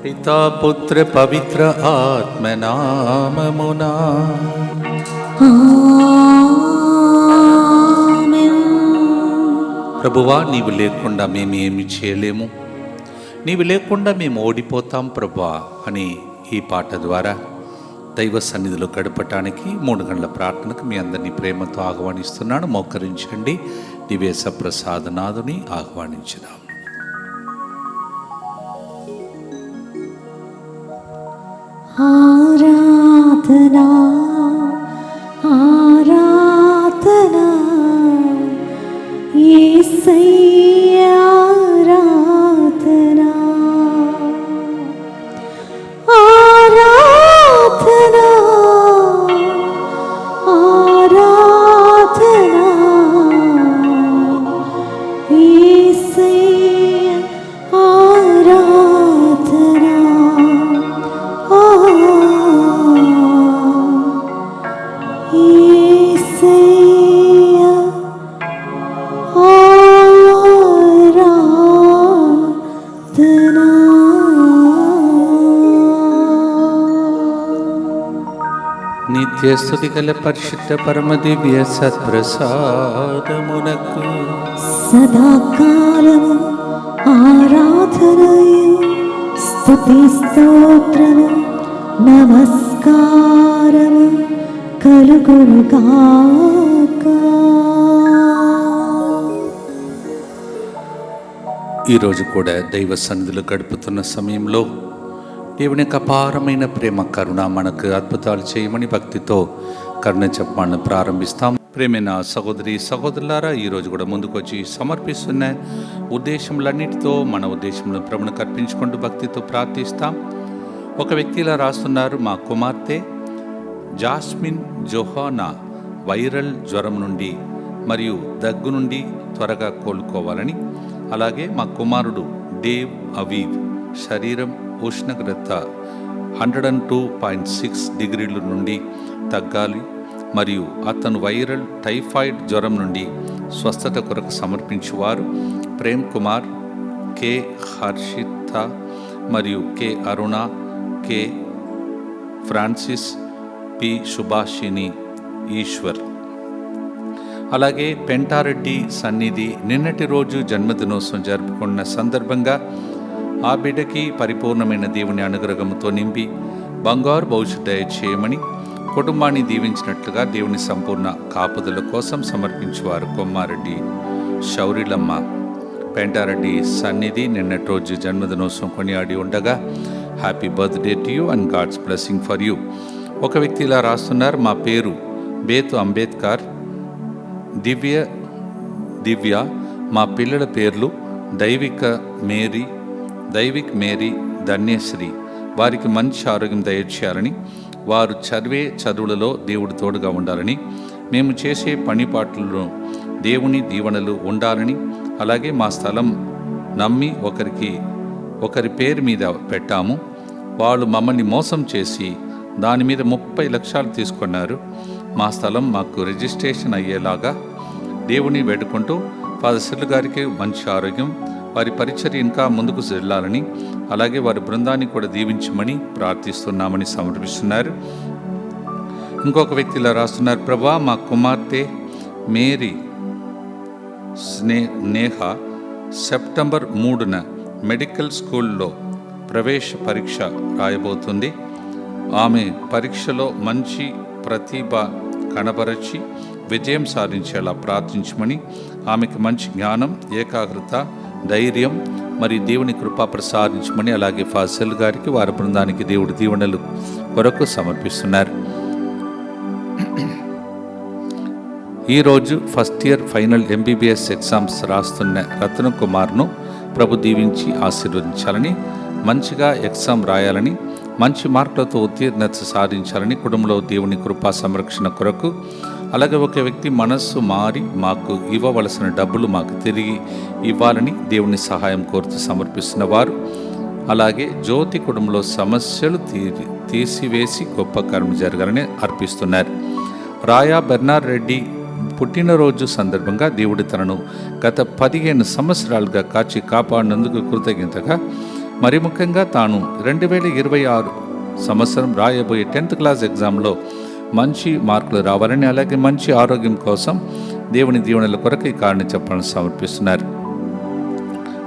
పితా పుత్ర పవిత్ర ఆత్మనామమునా ఆమేన్. ప్రభువా, నీవు లేకుండా మేము ఏమి చేయలేము, నీవు లేకుండా మేము ఓడిపోతాం ప్రభువా అని ఈ పాట ద్వారా దైవ సన్నిధిలో గడపటానికి 3 గంటల ప్రార్థనకు మీ అందరినీ ప్రేమతో ఆహ్వానిస్తున్నాను. మోకరించండి. దివేశ ప్రసాదనాథుని ఆహ్వానించుదాం. ఆరాధనా ఆరాధనా యేసయ్యా ఆరాధనా ఆరాధనా ఆరాధనా యేసయ్యా ఆరాధనా యేసయ్యా ఆరాధనా. నిత్య స్తుతి గల పరిశుద్ధ పరమ దివ్య సత్ప్రసాదమునకు సదాకాలము ఆరాధనయు స్తుతి స్తోత్రము నమస్కారము కలుగునుగాక. ఈరోజు కూడా దైవ సన్నిధిలో గడుపుతున్న సమయంలో దేవుని యొక్క అపారమైన ప్రేమ కరుణ మనకు అద్భుతాలు చేయమని భక్తితో కరుణ చెప్పాలని ప్రారంభిస్తాం. ప్రేమైన సహోదరి సహోదరులారా, ఈరోజు కూడా ముందుకొచ్చి సమర్పిస్తున్న ఉద్దేశములన్నిటితో మన ఉద్దేశంలో ప్రభువును అర్పించుకుంటూ భక్తితో ప్రార్థిస్తాం. ఒక వ్యక్తి ఇలా రాస్తున్నారు: మా కుమార్తె జాస్మిన్ జోహానా వైరల్ జ్వరం నుండి మరియు దగ్గు నుండి త్వరగా కోలుకోవాలని, అలాగే మా కుమారుడు డేవ్ అవీవ్ శరీరం ఉష్ణోగ్రత 102.6 డిగ్రీల నుండి తగ్గాలి మరియు అతను వైరల్ టైఫాయిడ్ జ్వరం నుండి స్వస్థత కొరకు సమర్పించువారు ప్రేమ్ కుమార్, కె హర్షిత మరియు K Aruna, K Francis, P Subhashini, Eshwar. అలాగే పెంటారెడ్డి సన్నిధి నిన్నటి రోజు జన్మదినోత్సవం జరుపుకున్న సందర్భంగా ఆ బిడ్డకి పరిపూర్ణమైన దేవుని అనుగ్రహంతో నింపి బంగారు భవిష్యత్తు దయచేయమని, కుటుంబాన్ని దీవించినట్లుగా దేవుని సంపూర్ణ కాపుదల కోసం సమర్పించేవారు కొమ్మారెడ్డి శౌరిలమ్మ. పెంటారెడ్డి సన్నిధి నిన్నటి రోజు జన్మదినోత్సవం కొనియాడి ఉండగా happy birthday to you and God's blessing for you. ఒక వ్యక్తి ఇలా రాస్తున్నారు: మా పేరు బేతు అంబేద్కర్, దివ్య. మా పిల్లల పేర్లు దైవిక్ మేరీ, ధన్యశ్రీ. వారికి మంచి ఆరోగ్యం దయచేయాలని, వారు చదివే చదువులలో దేవుడు తోడుగా ఉండాలని, మేము చేసే పనిపాట్లలో దేవుని దీవెనలు ఉండాలని, అలాగే మా స్థలం నమ్మి ఒకరి పేరు మీద పెట్టాము. వాళ్ళు మమ్మల్ని మోసం చేసి దాని మీద 30 లక్షలు తీసుకున్నారు. మా స్థలం మాకు రిజిస్ట్రేషన్ అయ్యేలాగా దేవుని వేడుకుంటూ ఫాదర్ సిల్లు గారికి మంచి ఆరోగ్యం, వారి పరిచర్య ఇంకా ముందుకు వెళ్ళాలని, అలాగే వారి బృందాన్ని కూడా దీవించమని ప్రార్థిస్తున్నామని సమర్పిస్తున్నారు. ఇంకొక వ్యక్తి ఇలా రాస్తున్నారు: ప్రభా, మా కుమార్తె మేరీ నేహ సెప్టెంబర్ 3న మెడికల్ స్కూల్లో ప్రవేశ పరీక్ష రాయబోతుంది. ఆమె పరీక్షలో మంచి ప్రతిభ కనబరచి విజయం సాధించేలా ప్రార్థించమని, ఆమెకు మంచి జ్ఞానం, ఏకాగ్రత, ధైర్యం మరియు దేవుని కృప ప్రసాదించమని, అలాగే ఫాసిల్ గారికి వారి బృందానికి దేవుడి దీవెనలు కొరకు సమర్పిస్తున్నారు. ఈరోజు first year final MBBS exams రాస్తున్న రత్న కుమార్ను ప్రభు దీవించి ఆశీర్వదించాలని, మంచిగా ఎగ్జామ్ రాయాలని, మంచి మార్కులతో ఉత్తీర్ణత సాధించాలని, కుటుంబంలో దేవుని కృపా సంరక్షణ కొరకు, అలాగే ఒక వ్యక్తి మనస్సు మారి మాకు ఇవ్వవలసిన డబ్బులు మాకు తిరిగి ఇవ్వాలని దేవుని సహాయం కోరుతూ సమర్పిస్తున్న వారు, అలాగే జ్యోతి కుటుంబంలో సమస్యలు తీసివేసి గొప్ప కర్మ జరగాలని అర్పిస్తున్నారు. రాయా బెర్నార్ రెడ్డి పుట్టినరోజు సందర్భంగా దేవుడు తనను గత 15 సంవత్సరాలుగా కాచి కాపాడినందుకు కృతజ్ఞతగా మరి ముఖ్యంగా తాను 2026 సంవత్సరం రాయబోయే 10th క్లాస్ ఎగ్జామ్లో మంచి మార్కులు రావాలని, అలాగే మంచి ఆరోగ్యం కోసం దేవుని దీవెనల కొరకు ఈ కారణం చెప్పాలని సమర్పిస్తున్నారు.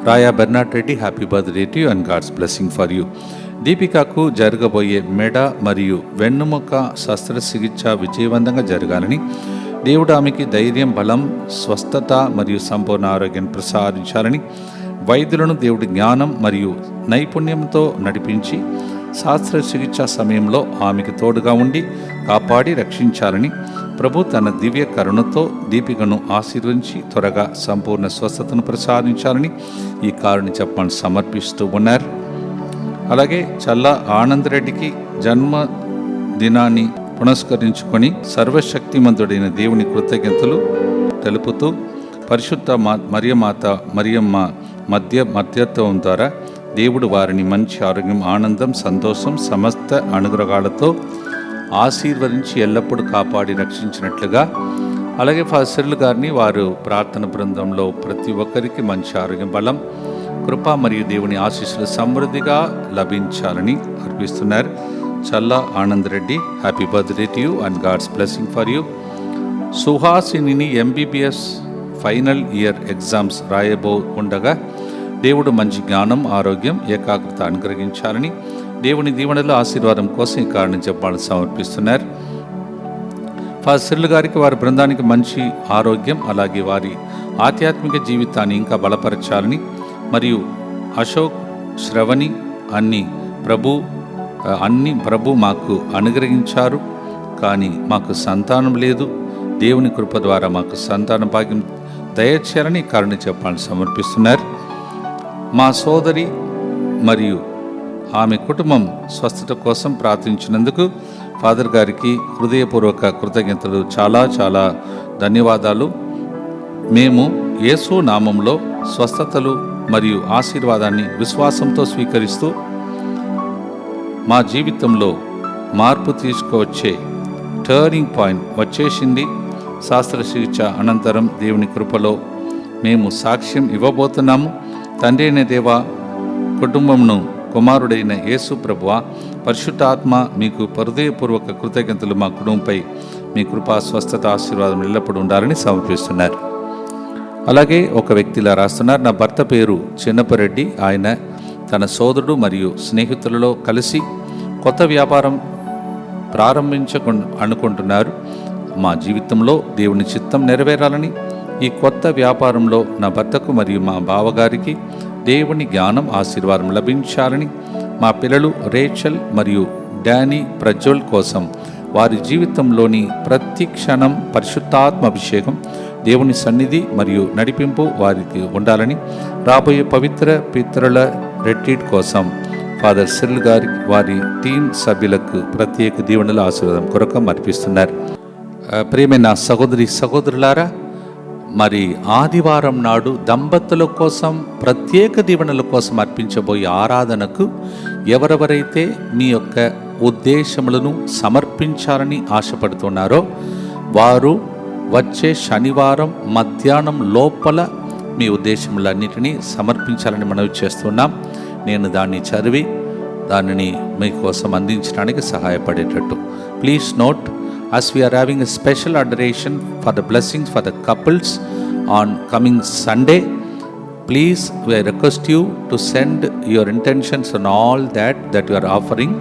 Raya Bernard Reddy, happy birthday to you and God's blessing for you. దీపికకు జరగబోయే మెడ మరియు వెన్నుముక శస్త్రచికిత్స విజయవంతంగా జరగాలని, దేవుడు ఆమెకి ధైర్యం, బలం, స్వస్థత మరియు సంపూర్ణ ఆరోగ్యం ప్రసాదించాలని, వైద్యులను దేవుడి జ్ఞానం మరియు నైపుణ్యంతో నడిపించి శస్త్రచికిత్స సమయంలో ఆమెకు తోడుగా ఉండి కాపాడి రక్షించాలని ప్రభు తన దివ్య కరుణతో దీపికను ఆశీర్వదించి త్వరగా సంపూర్ణ స్వస్థతను ప్రసాదించాలని ఈ కారుని చెప్పమని సమర్పిస్తూ ఉన్నారు. అలాగే చల్లా ఆనంద్ రెడ్డికి జన్మదినాన్ని పునస్కరించుకొని సర్వశక్తిమంతుడైన దేవుని కృతజ్ఞతలు తెలుపుతూ పరిశుద్ధ మరియమ్మ మధ్యత్వం ద్వారా దేవుడు వారిని మంచి ఆరోగ్యం, ఆనందం, సంతోషం, సమస్త అనుగ్రహాలతో ఆశీర్వదించి ఎల్లప్పుడూ కాపాడి రక్షించినట్లుగా, అలాగే ఫాదర్ గారిని వారు ప్రార్థన బృందంలో ప్రతి ఒక్కరికి మంచి ఆరోగ్యం, బలం, కృప మరియు దేవుని ఆశీస్సులు సమృద్ధిగా లభించాలని అర్పిస్తున్నారు. Challa Anand Reddy, happy birthday to you and God's blessing for you. Suhasini MBBS final year exams ఉండగా దేవుడు మంచి జ్ఞానం, ఆరోగ్యం, ఏకాగ్రత అనుగ్రహించాలని, దేవుని దీవెనల ఆశీర్వాదం కోసం ఈ కారణం చెప్పాలని సమర్పిస్తున్నారు. ఫాదర్ గారికి, వారి బృందానికి మంచి ఆరోగ్యం, అలాగే వారి ఆధ్యాత్మిక జీవితాన్ని ఇంకా బలపరచాలని, మరియు అశోక్, శ్రవణి అన్ని ప్రభు మాకు అనుగ్రహించారు, కానీ మాకు సంతానం లేదు. దేవుని కృప ద్వారా మాకు సంతాన భాగ్యం దయచేయాలని కారణం చెప్పాలని సమర్పిస్తున్నారు. మా సోదరి మరియు ఆమె కుటుంబం స్వస్థత కోసం ప్రార్థించినందుకు ఫాదర్ గారికి హృదయపూర్వక కృతజ్ఞతలు, చాలా చాలా ధన్యవాదాలు. మేము యేసు నామంలో స్వస్థతలు మరియు ఆశీర్వాదాన్ని విశ్వాసంతో స్వీకరిస్తూ మా జీవితంలో మార్పు తీసుకువచ్చే టర్నింగ్ పాయింట్ వచ్చేసింది. శస్త్రచికిత్స అనంతరం దేవుని కృపలో మేము సాక్ష్యం ఇవ్వబోతున్నాము. తండ్రి అయిన దేవ, కుటుంబంను కుమారుడైన యేసు ప్రభువా, పరిశుద్ధాత్మ మీకు హృదయపూర్వక కృతజ్ఞతలు. మా కుటుంబంపై మీ కృపా, స్వస్థత, ఆశీర్వాదం ఎల్లప్పుడూ ఉండాలని సమర్పిస్తున్నారు. అలాగే ఒక వ్యక్తిలా రాస్తున్నారు, నా భర్త పేరు చిన్నపరెడ్డి. ఆయన తన సోదరుడు మరియు స్నేహితులలో కలిసి కొత్త వ్యాపారం అనుకుంటున్నారు. మా జీవితంలో దేవుని చిత్తం నెరవేరాలని, ఈ కొత్త వ్యాపారంలో నా భర్తకు మరియు మా బావగారికి దేవుని జ్ఞానం, ఆశీర్వాదం లభించాలని, మా పిల్లలు రేచల్ మరియు డానీ ప్రజ్వల్ కోసం వారి జీవితంలోని ప్రతి క్షణం పరిశుద్ధాత్మ అభిషేకం, దేవుని సన్నిధి మరియు నడిపింపు వారికి ఉండాలని, రాబోయే పవిత్ర పితరుల రెట్రీట్ కోసం ఫాదర్ సిరిల్ గారి వారి టీం సభ్యులకు ప్రత్యేక దీవెనల ఆశీర్వాదం కొరకు అర్పిస్తున్నారు. ప్రియమైన సహోదరులారా, మరి ఆదివారం నాడు దంపతుల కోసం ప్రత్యేక దీవెనల కోసం అర్పించబోయే ఆరాధనకు ఎవరెవరైతే మీ యొక్క ఉద్దేశములను సమర్పించాలని ఆశపడుతున్నారో వారు వచ్చే శనివారం మధ్యాహ్నం లోపల మీ ఉద్దేశములన్నిటినీ సమర్పించాలని మనవి చేస్తున్నాం. నేను దాన్ని చదివి దానిని మీకోసం అందించడానికి సహాయపడేటట్టు. Please note, as we are having a special adoration for the blessings for the couples on coming Sunday, please we request you to send your intentions and all that you are offering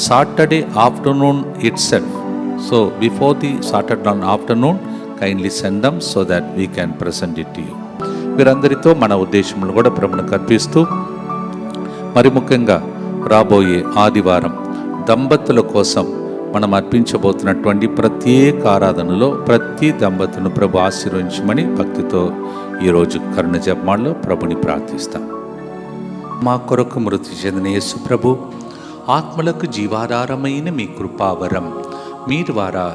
Saturday afternoon itself. So before the Saturday afternoon, kindly send them so that we can present it to you. వీరందరితో మన ఉద్దేశములను కూడా ప్రభువుకు అర్పిస్తూ, మరి ముఖ్యంగా రాబోయే ఆదివారం దంపతుల కోసం మనం అర్పించబోతున్నటువంటి ప్రత్యేక ఆరాధనలో ప్రతి దంపతులను ప్రభు ఆశీర్వదించమని భక్తితో ఈరోజు కరుణ జపమాలలో ప్రభుని ప్రార్థిస్తాం. మా కొరకు మృతి చెందిన యేసు ప్రభు, ఆత్మలకు జీవాధారమైన మీ కృపావరం మీ ద్వారా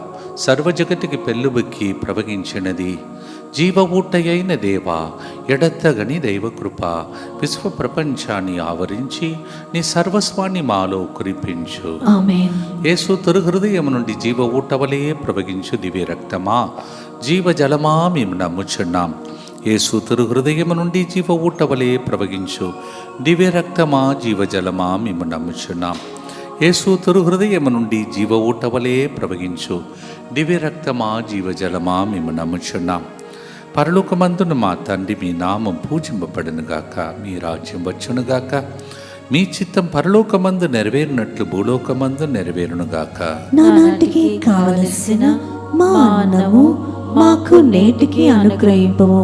సర్వజగతికి పెళ్ళుబెక్కి ప్రవహించినది. జీవ ఊటయైన దేవా, ఎడతగని దైవకృప విశ్వ ప్రపంచాన్ని ఆవరించి నీ సర్వస్వాన్ని మాలో కురిపించు. ఆమేన్. యేసు హృదయం నుండి జీవ ఊటవలే ప్రవహించు దివ్య రక్తమా, జీవ జలమా మేము నమ్ముచున్నాం. యేసు తిరు హృదయము నుండి జీవ ఊటవలే ప్రవగించు దివ్య రక్తమా జీవజలమా మేము నమ్ముచున్నాం. యేసు తిరు హృదయము నుండి జీవ ఊటవలే ప్రవగించు దివ్య రక్తమా జీవజలమా మేము నమ్ముచున్నాం. పరలోకమందున మా తండ్రి, మీ నామం పూజింపబడునుగాక, మీ రాజ్యం వచ్చునుగాక, మీ చిత్తం పరలోకమందు నెరవేరినట్లు భూలోకమందు నెరవేరునుగాక. నానాటికి కావలసిన మా అన్నము మాకు నేటికి అనుగ్రహింపము.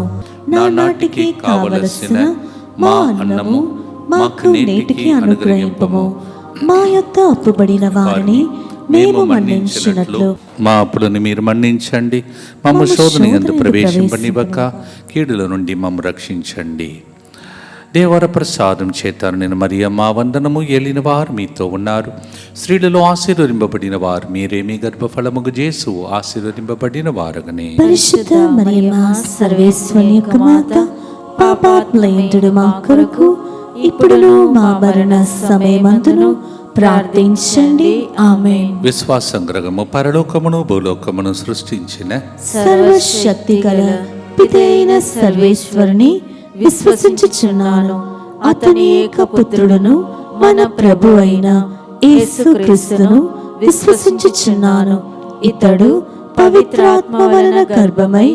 నానాటికి కావలసిన మా అన్నము మాకు నేటికి అనుగ్రహింపము. మా యొద్ద అప్పుబడిన వారిని మేము మన్నించినట్లు మా అప్పులను మీరు మన్నించండి. మమ్మ శోధన యందు ప్రవేశింపనివ్వక కీడుల నుండి మమ్మ రక్షించండి. దేవర ప్రసాదం చేత నేను మరియమ్మ వందనము. ఏలిన వారు మీతో ఉన్నారు, స్త్రీలలో ఆశీర్వదింపబడిన వారు మీరే, మీ గర్భఫలముగు యేసు ఆశీర్వదింపబడిన వారగనే. పరిశుద్ధ మరియమ్మ సర్వేశ్వరి యొక్క మాత, పాపాత్ములైన మా కొరకు ఇప్పుడును మా మరణ సమయమందును ప్రార్థించండి. ఆమేన్. విశ్వాసం గ్రహము పరలోకమును భూలోకమును సృష్టించిన సర్వశక్తి గల పితైన సర్వేశ్వరుని విశ్వసించుచున్నాను. అతని ఏకపుత్రుడును మన ప్రభు అయిన యేసుక్రీస్తును విశ్వసించుచున్నాను. ఇతడు పవిత్రాత్మ వలన గర్భమై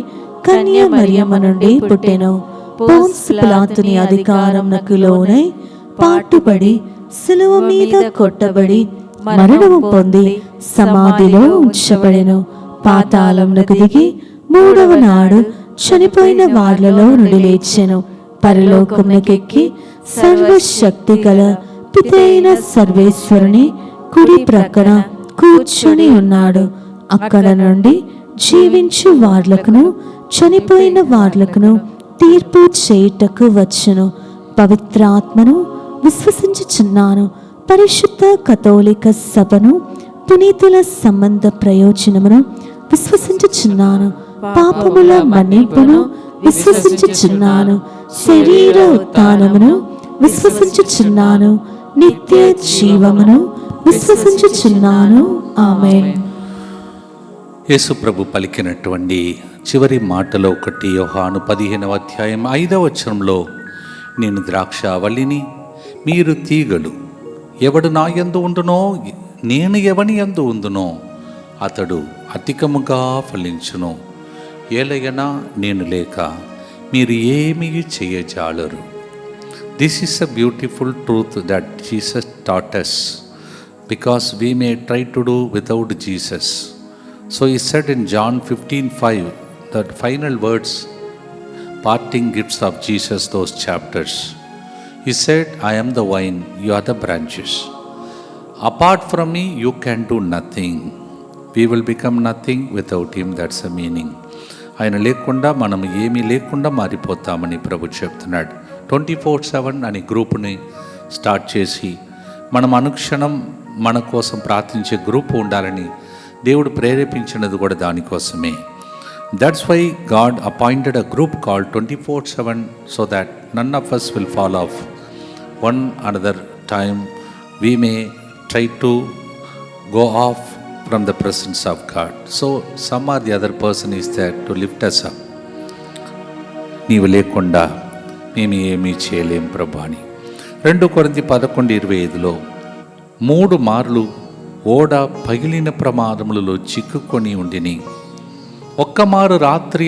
కన్య మరియమ్మ నుండి పుట్టెను. పోన్సు పిలాతుని అధికారమునకు లోనై పాటుపడి సిలువ మీద కొట్టబడి మరణము పొంది సమాధిలో ఉంచబడెను. పాతాళమునకు దిగి మూడవ నాడు చనిపోయిన వారిలో నుండి లేచెను. పరలోకమునకెక్కి సర్వశక్తి గల పితైన సర్వేశ్వరుని కుడి ప్రక్కన కూర్చొని ఉన్నాడు. అక్కడ నుండి జీవించు వార్లకును చనిపోయిన వార్లకును తీర్పు చేయుటకు వచ్చును. పవిత్రాత్మను విశ్వసించుచున్నాను. పరిశుద్ధ కథోలిక సభను, పునీతుల సంబంధ ప్రయోజనమును విశ్వసించుచున్నాను. పాపముల మన్నింపును విశ్వసించుచున్నాను. శరీర ఉత్థానమును విశ్వసించుచున్నాను. నిత్య జీవమును విశ్వసించుచున్నాను. ఆమేన్. యేసు ప్రభు పలికినటువంటి చివరి మాటలో ఒకటి యోహాను 15వ అధ్యాయం 5వ వచనంలో, నేను ద్రాక్షావల్లిని, మీరు తీగలు. ఎవడు నా యందు ఉండునో, నేను ఎవని యందు ఉందునో అతడు అధికముగా ఫలించును. ఏలయనా నేను లేక మీరు ఏమీ చేయజాలరు. This is a beautiful truth that Jesus taught us, because we may try to do without Jesus. So he said in John 15:5, the final words, parting gifts of Jesus, those chapters. He said, I am the vine, you are the branches. Apart from me, you can do nothing. We will become nothing without him. That's the meaning. ఆయన లేకుండా మనం ఏమీ లేకుండా మారిపోతామని ప్రభు చెప్తున్నాడు. 24/7 అనే గ్రూపుని start చేసి మనం అనుక్షణం మన కోసం ప్రార్థించే గ్రూపు ఉండాలని దేవుడు ప్రేరేపించినది కూడా దానికోసమే. That's why God appointed a group called 24/7 so that none of us will fall off. One another time we may try to go off from the presence of God. So some or the other person is there to lift us up. నీవు లేకుండా మేము ఏమీ చేయలేం ప్రభు అని 2 కొరింథీ 11:25లో 3 మార్లు ఓడ పగిలిన ప్రమాదములలో చిక్కుకొని ఉండిని, ఒక్క మారు రాత్రి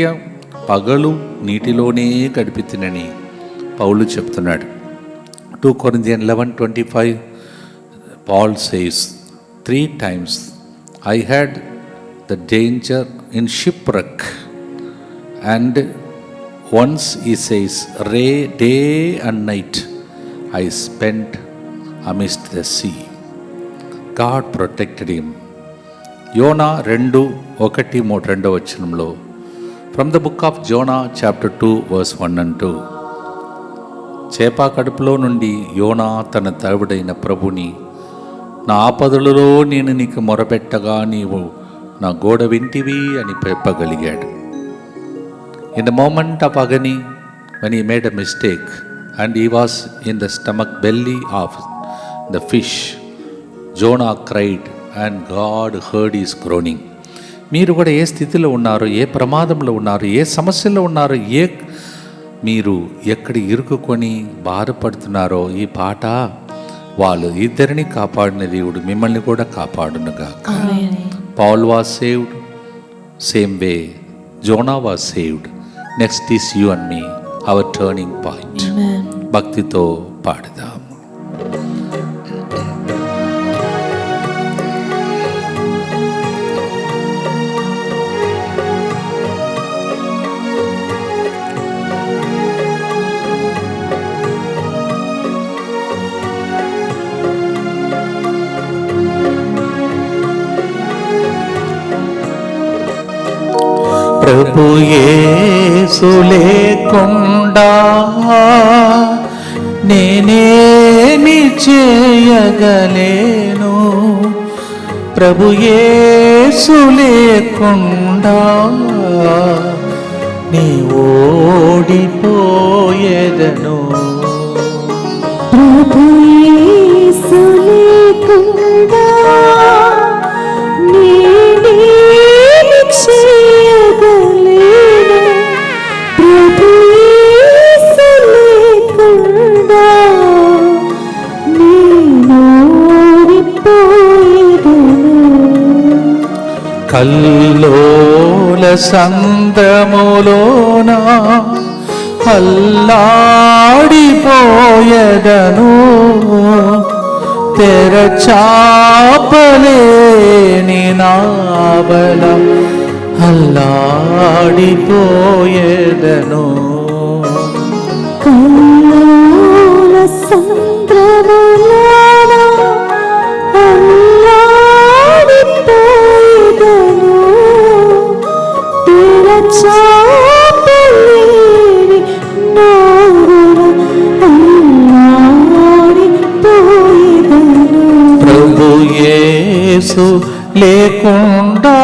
పగలు నీటిలోనే గడిపితినని పౌలు చెప్తున్నాడు. 2 Corinthians 11:25 Paul says, 3 times I had the danger in shipwreck, and once he says, day and night I spent amidst the sea. God protected him. యోనా 2:1-2 వచనంలో, from the book of Zona chapter 2 verse 1 and 2, చేపా కడుపులో నుండి యోనా తన దేవుడైన ప్రభుని, నా ఆపదలలో నేను నీకు మొరపెట్టగా నీవు నా గోడ వింటివి అని చెప్పగలిగాడు. In the moment of agony, when he made a mistake and he was in the stomach belly of the fish, Jonah cried and God heard his groaning. మీరు కూడా ఏ స్థితిలో ఉన్నారు, ఏ ప్రమాదంలో ఉన్నారు, ఏ సమస్యలో ఉన్నారు, ఏ మీరు ఎక్కడ ఇరుక్కుని బాధపడుతున్నారో ఈ పాట వాళ్ళు ఇద్దరిని కాపాడిన దేవుడు మిమ్మల్ని కూడా కాపాడునుగా. Paul was saved, same way Jonah was saved. Next is you and me, our turning point. భక్తితో పాడదాం. ప్రభు యేసు లేకుండా నేనేమి చేయగలేను, ప్రభు యేసు లేకుండా నీ ఓడిపోయేదను. ప్రభు యేసు లేకుండా నేనేమి చేయగలేను, ప్రభు యేసు లేకుండా నేను ఓడిపోయేదను. కల్లోల సంద్రములోన అల్లాడిపోయేదను, తెరచాపలేని నావల అల్లాడిపోయేదను. కల్లోల సంద్రములోన అల్లాడిపోయేదను, తెరచాపలేని నావల అల్లాడిపోయేదను. ప్రభు యేసు లేకుండా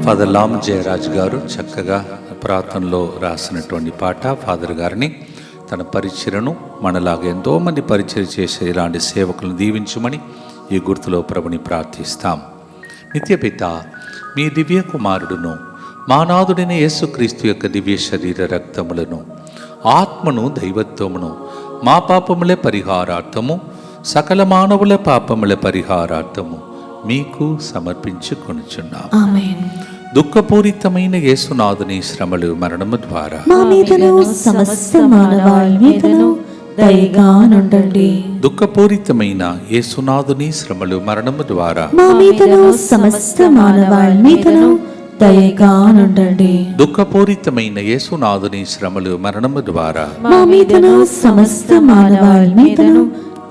ఫాదర్ లామ్ జయరాజ్ గారు చక్కగా ప్రార్థనలో రాసినటువంటి పాట. ఫాదర్ గారిని తన పరిచర్యను మనలాగా ఎంతోమంది పరిచర్య చేసే ఇలాంటి సేవకులను దీవించమని ఈ గుర్తులో ప్రభుని ప్రార్థిస్తాం. నిత్యపిత మీ దివ్య కుమారుడును మానాథుడైన యేసుక్రీస్తు యొక్క దివ్య శరీర రక్తములను ఆత్మను దైవత్వమును మా పాపముల పరిహారార్థము సకల మానవుల పాపముల పరిహారార్థము మీకు సమర్పించుకొనుచున్నాం. ఆమేన్. దుఃఖపూరితమైన యేసునాథుని శ్రమలు మరణము ద్వారా మా మీదను సమస్త మానవాళి మీదను దయగా నుండండి. దుఃఖపూరితమైన యేసునాథుని శ్రమలు మరణము ద్వారా మా మీదను సమస్త మానవాళి మీదను దయగా నుండండి. దుఃఖపూరితమైన యేసునాథుని శ్రమలు మరణము ద్వారా మా మీదను సమస్త మానవాళి మీదను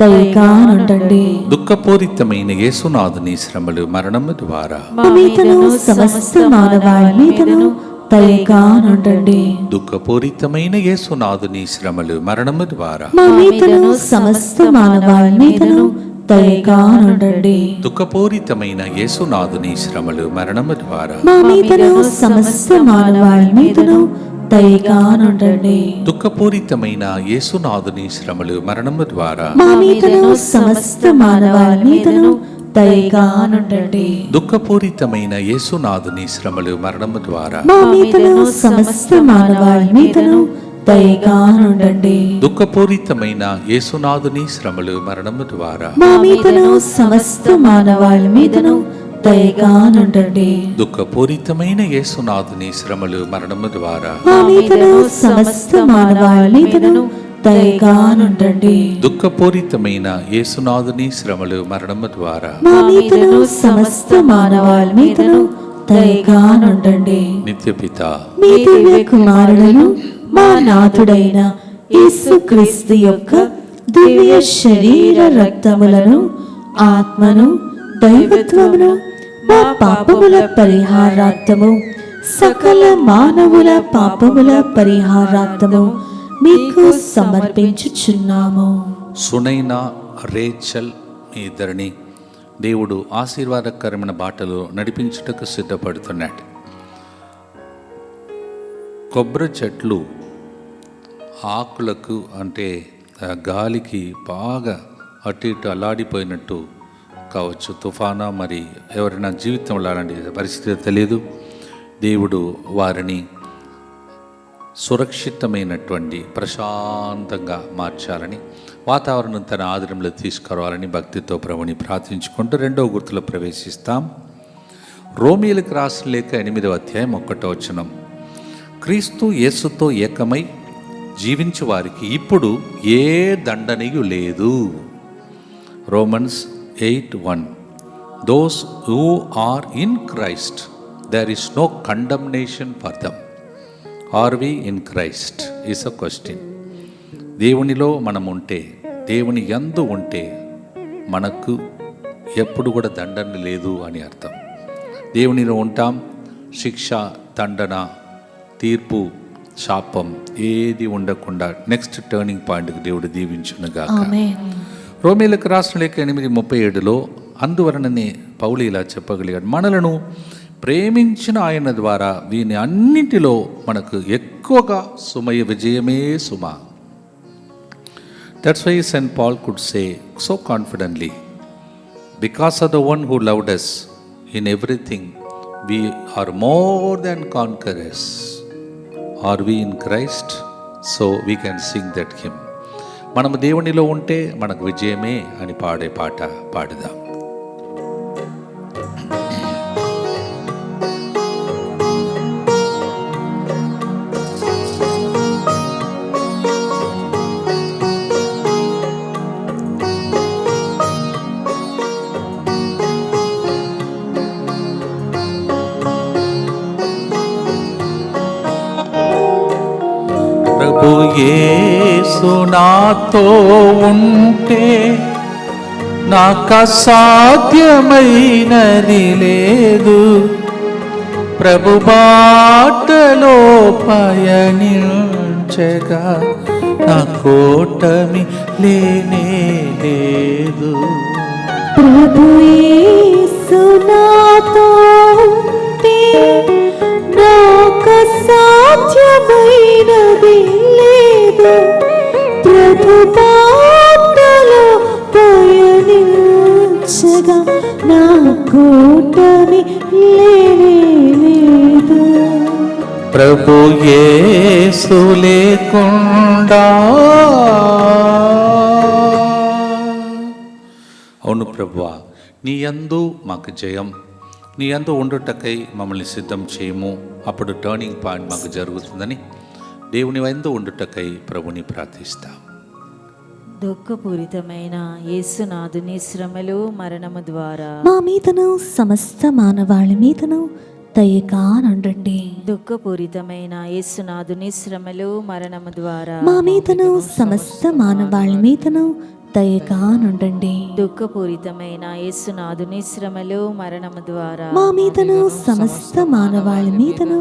దయగా నుండండి. దుఃఖపూరితమైన యేసునాథుని శ్రమలు మరణము ద్వారా మా మీదను సమస్త మానవాళి మీదను దయగా నుండండి. దుఃఖపూరితమైన యేసునాథుని శ్రమలు మరణము ద్వారా మా మీదను సమస్త మానవాళి మీదను దయగా నుండండి. దుఃఖపూరితమైన యేసునాథుని శ్రమలు మరణము ద్వారా మా మీదను సమస్త మానవాళి మీదను దయగా నుండండి. దుఃఖపూరితమైన యేసునాథుని శ్రమలు మరణము ద్వారా మా మీదను సమస్త మానవాళి మీదను దయగా నుండండి. దుఃఖపూరితమైన యేసునాథుని శ్రమలు మరణము ద్వారా మా మీదను సమస్త మానవాళి మీదను దయగా నుండండి. దుఃఖపూరితమైన యేసునాథుని శ్రమలు మరణము ద్వారా మా మీదను సమస్త మానవాళి మీదను దయగా నుండండి. దుఃఖపూరితమైన యేసునాథుని శ్రమలు మరణము ద్వారా మా మీదను సమస్త మానవాళి మీదను దయగా నుండండి. దుఃఖపూరితమైన యేసునాథుని శ్రమలు మరణము ద్వారా మా మీదను సమస్త మానవాళి మీదను దయగా నుండండి. నిత్యపిత మీ దివ్య కుమారులను మా నాథుడైన యేసుక్రీస్తు యొక్క దివ్య శరీర రక్తములను ఆత్మను దైవత్వమును మా పాపముల పరిహారార్థము సకల మానవుల పాపముల పరిహారార్థము మీకు సమర్పించుచున్నాము. సునైనా రేచల్ మీ ఇద్దరిని దేవుడు ఆశీర్వాదకరమైన బాటలో నడిపించుటకు సిద్ధపడుతున్నాడు. కొబ్బరి చెట్లు ఆకులకు అంటే గాలికి బాగా అటు ఇటు అల్లాడిపోయినట్టు కావచ్చు, తుఫానా, మరి ఎవరైనా జీవితంలో అలాంటి పరిస్థితి తెలియదు. దేవుడు వారిని సురక్షితమైనటువంటి ప్రశాంతంగా మార్చాలని, వాతావరణం తన ఆధీనంలో తీసుకురావాలని భక్తితో ప్రభుని ప్రార్థించుకుంటూ రెండవ గుర్తులో ప్రవేశిస్తాం. రోమీయులకు రాసిన లేఖ 8వ అధ్యాయం 1వ వచనం. క్రీస్తు యేసుతో ఏకమై జీవించు వారికి ఇప్పుడు ఏ దండనయు లేదు. Romans 8:1. Those who are in Christ there is no condemnation for them. Are we in Christ is a question. దేవునిలో మనం ఉంటే, దేవుని యందు ఉంటే మనకు ఎప్పుడు కూడా దండన లేదు అని అర్థం. దేవునిలో ఉంటాం, శిక్ష, దండన, తీర్పు, శాపం ఏది ఉండకుండా నెక్స్ట్ టర్నింగ్ పాయింట్కి దేవుడు దీవించునుగాక. రోమీయులకు రాసిన లేఖ 8:37లో అందువలననే పౌలు ఇలా చెప్పగలిగాడు, మనలను ప్రేమించిన ఆయన ద్వారా వీని అన్నింటిలో మనకు ఎక్కువగా సుమయ విజయమే Suma. That's why St. Paul could say so confidently, because of the one who loved us in everything, we are more than conquerors. Are we in Christ? So we can sing that hymn. మనము దేవునిలో ఉంటే మనకు విజయమే అని పాడే పాట పాడుదాం. ప్రభు యేసు నాతో ఉంటే నాకు అసాధ్యమైనది లేదు. ప్రభు బాటలో పయనించగా నా కోటమి లేనే లేదు. ప్రభు యేసు నాతో ఉంటే నాకు అసాధ్యమైనది లేదు. ప్రభు బాటలో పయనించగా నా కోటమి లేనే లేదు. ప్రభు యేసు లేకుండా. అవును ప్రభువా, నీ యందు మాకు జయం, నీ యందు ఉండుటకై మమ్మల్ని సిద్ధం చేయము. అప్పుడు టర్నింగ్ పాయింట్ మాకు జరుగుతుందని దేవుని యందు ఉండుటకై ప్రభుని ప్రార్థిస్తాం. దుఃఖపూరితమైన యేసునాథుని శ్రమలు మరణము ద్వారా మా మీదను సమస్త మానవాళి మీదను దయగానుండండి. దుఃఖపూరితమైన యేసునాథుని శ్రమలు మరణము ద్వారా మా మీదను సమస్త మానవాళి మీదను దయగానుండండి. దుఃఖపూరితమైన యేసునాథుని శ్రమలు మరణము ద్వారా మా మీదను సమస్త మానవాళి మీదను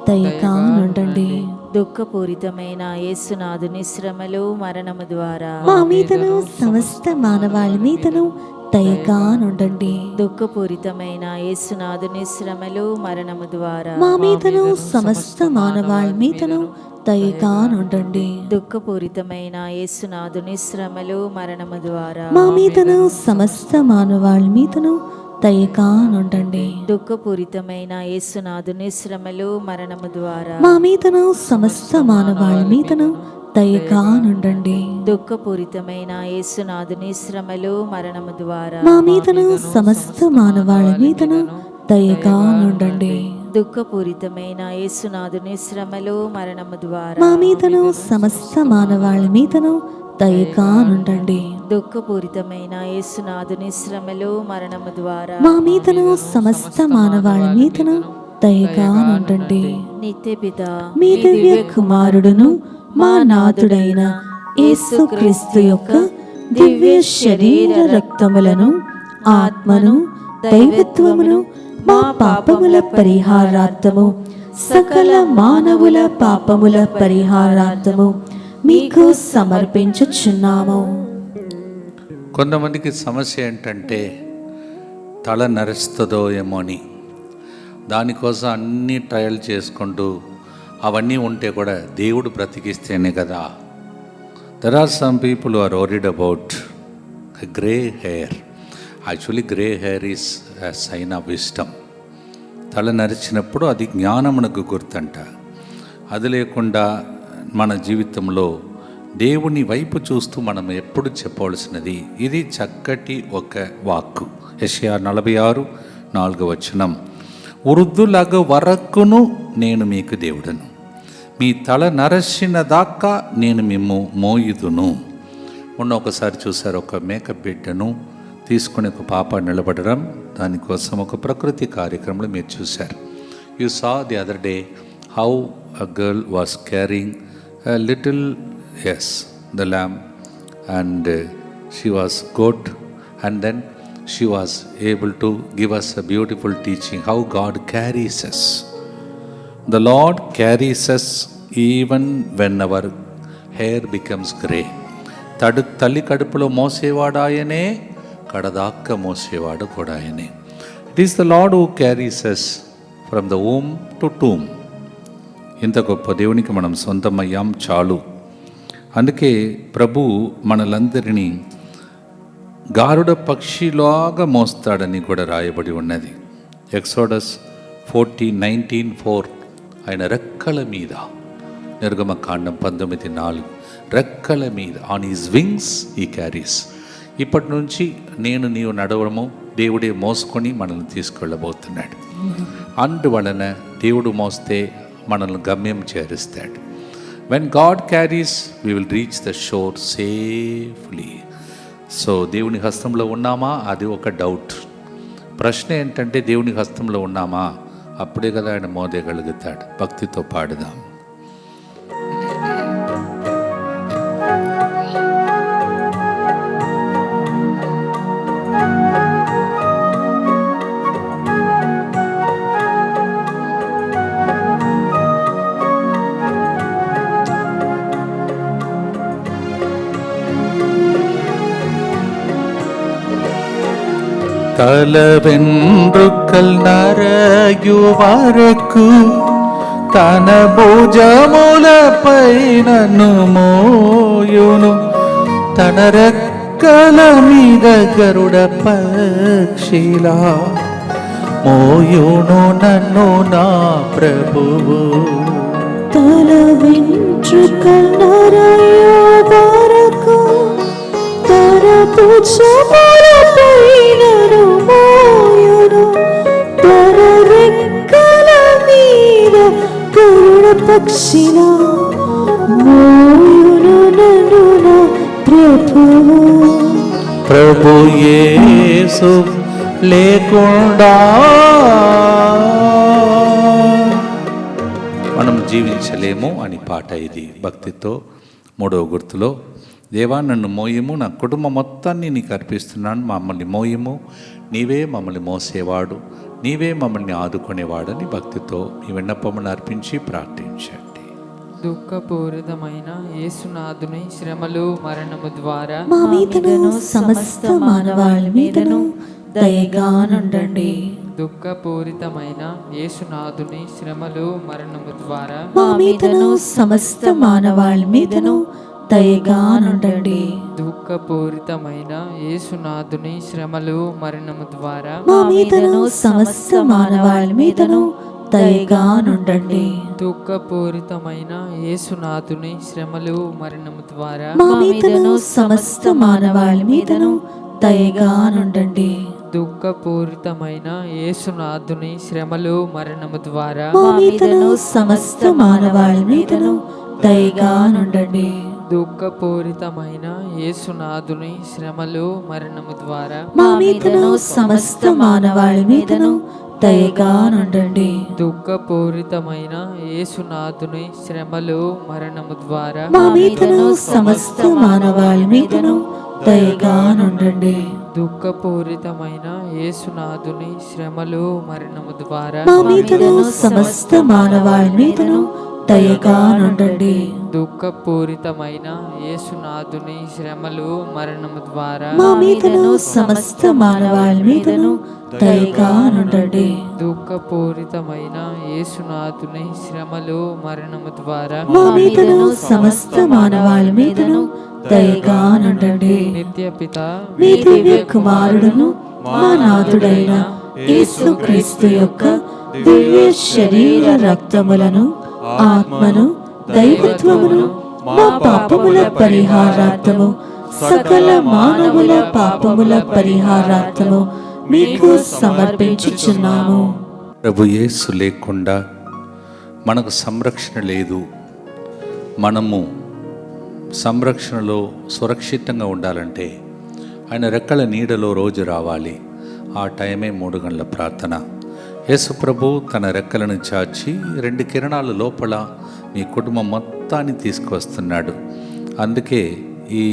దయగానుండండి. దుఃఖపూరితమైన యేసునాథుని శ్రమలు మరణము ద్వారా మా మీదను సమస్త మానవాళి మీదను దయగానుండండి. దుఃఖపూరితమైన యేసునాథుని శ్రమలు మరణము ద్వారా మా మీదను సమస్త మానవాళి మీదను దయగానుండండి. దుఃఖపూరితమైన యేసునాథుని శ్రమలు మరణము ద్వారా మా మీదను సమస్త మానవాళి మీదను దయగానుండండి. దుఃఖపూరితమైన యేసునాథుని శ్రమలు మరణము ద్వారా మా మీదను సమస్త మానవాళి మీదను దయగానుండండి. దుఃఖపూరితమైన యేసునాథుని శ్రమలు మరణము ద్వారా మా మీదను సమస్త మానవాళి మీదను దయగానుండండి. దుఃఖపూరితమైన యేసునాథుని శ్రమలు మరణము ద్వారా మా మీదను సమస్త మానవాళి మీదను దయగానుండండి. దుఃఖపూరితమైన యేసునాథుని శ్రమలు మరణము ద్వారా మా మీదను సమస్త మానవాళి మీదను దయగానుండండి. నిత్యపిత మీ దివ్య కుమారుడును మా నాథుడైన యేసుక్రీస్తు యొక్క దివ్య శరీర రక్తములను, ఆత్మను, దైవత్వమును మా పాపముల పరిహారార్థము, సకల మానవుల పాపముల పరిహారార్థము మీకు సమర్పించుచున్నాము. కొంతమందికి సమస్య ఏంటంటే తల నరుస్తుందో ఏమో అని, దానికోసం అన్ని ట్రయల్ చేసుకుంటూ అవన్నీ ఉంటే కూడా దేవుడు బ్రతికిస్తేనే కదా. There are some people are worried about grey hair. Actually grey hair is sign of wisdom. తల నరిచినప్పుడు అది జ్ఞానమునకు గుర్తంట. అది లేకుండా మన జీవితంలో దేవుని వైపు చూస్తూ మనం ఎప్పుడు చెప్పవలసినది ఇది చక్కటి ఒక వాక్కు. యెషయా 46:4 వృద్ధులగు వరకును నేను మీకు దేవుడను, మీ తల నరసిన దాకా నేను మిమ్ము మోయుదును. మొన్న ఒకసారి చూశారు, ఒక మేకప్ బిడ్డను తీసుకుని ఒక పాప నిలబడడం, దానికోసం ఒక ప్రకృతి కార్యక్రమంలో మీరు చూశారు. You saw the other day how a girl was carrying a little, yes, the lamb, and she was good, and then she was able to give us a beautiful teaching how God carries us. The Lord carries us even when our hair becomes grey. తల్లి కడుపులో మోసేవాడు ఆయనే, కడదాక్క మోసేవాడు కూడా ఆయనే. It is the Lord who carries us from the womb to tomb. ఇంత గొప్ప దేవునికి మనం సొంతమయ్యాం చాలు. అందుకే ప్రభు మనలందరినీ గారుడ పక్షిలాగా మోస్తాడని కూడా రాయబడి ఉన్నది. ఎక్సోడస్ 40:19-4 ఆయన రెక్కల మీద, నిర్గమకాండం 19:4 రెక్కల మీద, on his wings he carries. ఇప్పటి నుంచి నేను నీవు నడవడము దేవుడే మోసుకొని మనల్ని తీసుకెళ్ళబోతున్నాడు. అందువలన దేవుడు మోస్తే మనల్ని గమ్యం చేరుస్తాడు. When God carries we will reach the shore safely. So దేవుని హస్తంలో ఉన్నామా? అది ఒక డౌట్. ప్రశ్న ఏంటంటే దేవుని హస్తంలో ఉన్నామా? అప్పుడే కదా ఆయన మోదేయగలుగుతాడు. భక్తితో పాడుదాం. తల వెండ్రుకల్ నరయు వరకు తన భుజములపై నన్ను మోయును, తన రెక్కల మీద గరుడ పక్షిలా మోయును నన్ను నా ప్రభువు. తల వెంట్రుకల్ నరయు వరకు తన భుజములపై నన్ను మోయును, తన రెక్కల మీద గరుడ పక్షిలా మోయును నన్ను నా ప్రభువు. ప్రభు యేసు లేకుండా మనం జీవించలేము అని పాట. ఇది భక్తితో 3వ గుర్తులో, దేవా నన్ను మోయము, నా కుటుంబం మొత్తాన్ని నీకు అర్పిస్తున్నాను, మమ్మల్ని మోయము, నీవే మమ్మల్ని మోసేవాడు, నీవే మమ్మల్ని ఆదుకునేవాడని భక్తితో మీ విన్నపమును అర్పించి ప్రార్థించండి. దుఃఖపూరితమైన యేసునాథుని శ్రమలు మరణము ద్వారా మా మీదను సమస్త మానవాళి మీదను దయగా నుండండి. దుఃఖపూరితమైన యేసునాథుని శ్రమలు మరణము ద్వారా మా మీదను సమస్త మానవాళి మీదను దయగా నుండండి. దుఃఖపూరితమైన యేసునాథుని శ్రమలు మరణము ద్వారా మా మీదను సమస్త మానవాళి మీదను దయగా నుండండి. దుఃఖపూరితమైన యేసునాథుని శ్రమలు మరణము ద్వారా మా మీదను సమస్త మానవాళి మీదను దయగా నుండండి. దుఃఖపూరితమైన యేసునాథుని శ్రమలు మరణము ద్వారా మా మీదను సమస్త మానవాళి మీదను దయగా నుండండి. దుఃఖపూరితమైన యేసునాథుని శ్రమలు మరణము ద్వారా మా మీదను సమస్త మానవాళి మీదను దయగా నుండండి. దుఃఖపూరితమైన యేసునాథుని శ్రమలు మరణము ద్వారా మా మీదను సమస్త మానవాళి మీదను దయగా నుండండి. దుఃఖపూరితమైన యేసునాథుని శ్రమలు మరణము ద్వారా మా మీదను సమస్త మానవాళి మీదను దయగా నుండండి. దుఃఖపూరితమైన యేసునాథుని శ్రమలు మరణము ద్వారా మా మీదను సమస్త మానవాళి మీదను దయగా నుండండి. దుఃఖపూరితమైన యేసునాథుని శ్రమలు మరణము ద్వారా మా మీదను సమస్త మానవాళి మీదను దయగా నుండండి. నిత్య పిత మీ దివ్య కుమారుడును మా నాథుడైన యేసుక్రీస్తు యొక్క దివ్య శరీర రక్తములను, ఆత్మను, దైవత్వమును మా పాపముల పరిహారార్థము, సకల మానవుల పాపముల పరిహారార్థము మీకు సమర్పించుచున్నాము. ప్రభు యేసు లేకుండా మనకు సంరక్షణ లేదు. మనము సంరక్షణలో సురక్షితంగా ఉండాలంటే ఆయన రెక్కల నీడలో రోజు రావాలి. ఆ టైమే 3 గంటల ప్రార్థన. యేసు ప్రభు తన రెక్కలను చాచి 2 కిరణాల లోపల మీ కుటుంబం మొత్తాన్ని తీసుకువస్తున్నాడు. అందుకే ఈ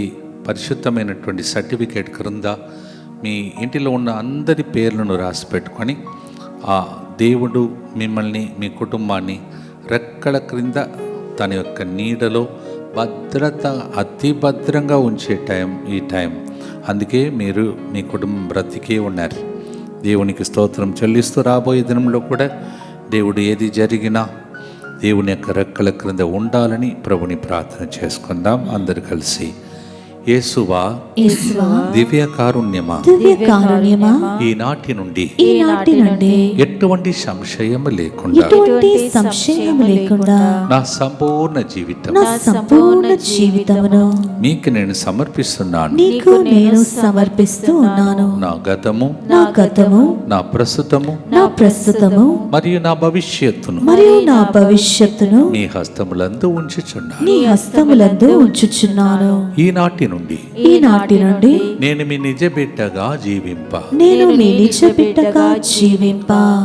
పరిశుద్ధమైనటువంటి సర్టిఫికేట్ క్రింద మీ ఇంటిలో ఉన్న అందరి పేర్లను రాసి పెట్టుకొని ఆ దేవుడు మిమ్మల్ని, మీ కుటుంబాన్ని రెక్కల క్రింద తన యొక్క నీడలో భద్రత, అతి భద్రంగా ఉంచే ఈ టైం. అందుకే మీరు మీ కుటుంబం బ్రతికే ఉన్నారు. దేవునికి స్తోత్రం చెల్లిస్తూ రాబోయే దినంలో కూడా దేవుడు ఏది జరిగినా దేవుని యొక్క రెక్కల క్రింద ఉండాలని ప్రభుని ప్రార్థన చేసుకుందాం. అందరు కలిసి. యేసువా, దివ్య కారుణ్యమా, ఈనాటి నుండి ఎటువంటి సంశయం లేకుండా నా సంపూర్ణ జీవితమును మీకు నేను సమర్పిస్తున్నాను. నా గతము, నా ప్రస్తుతము మరియు నా భవిష్యత్తును మీ హస్తములందు ఉంచుచున్నాను. ఈనాటి నుండి నేను మీ నిజ బిడ్డగా జీవింప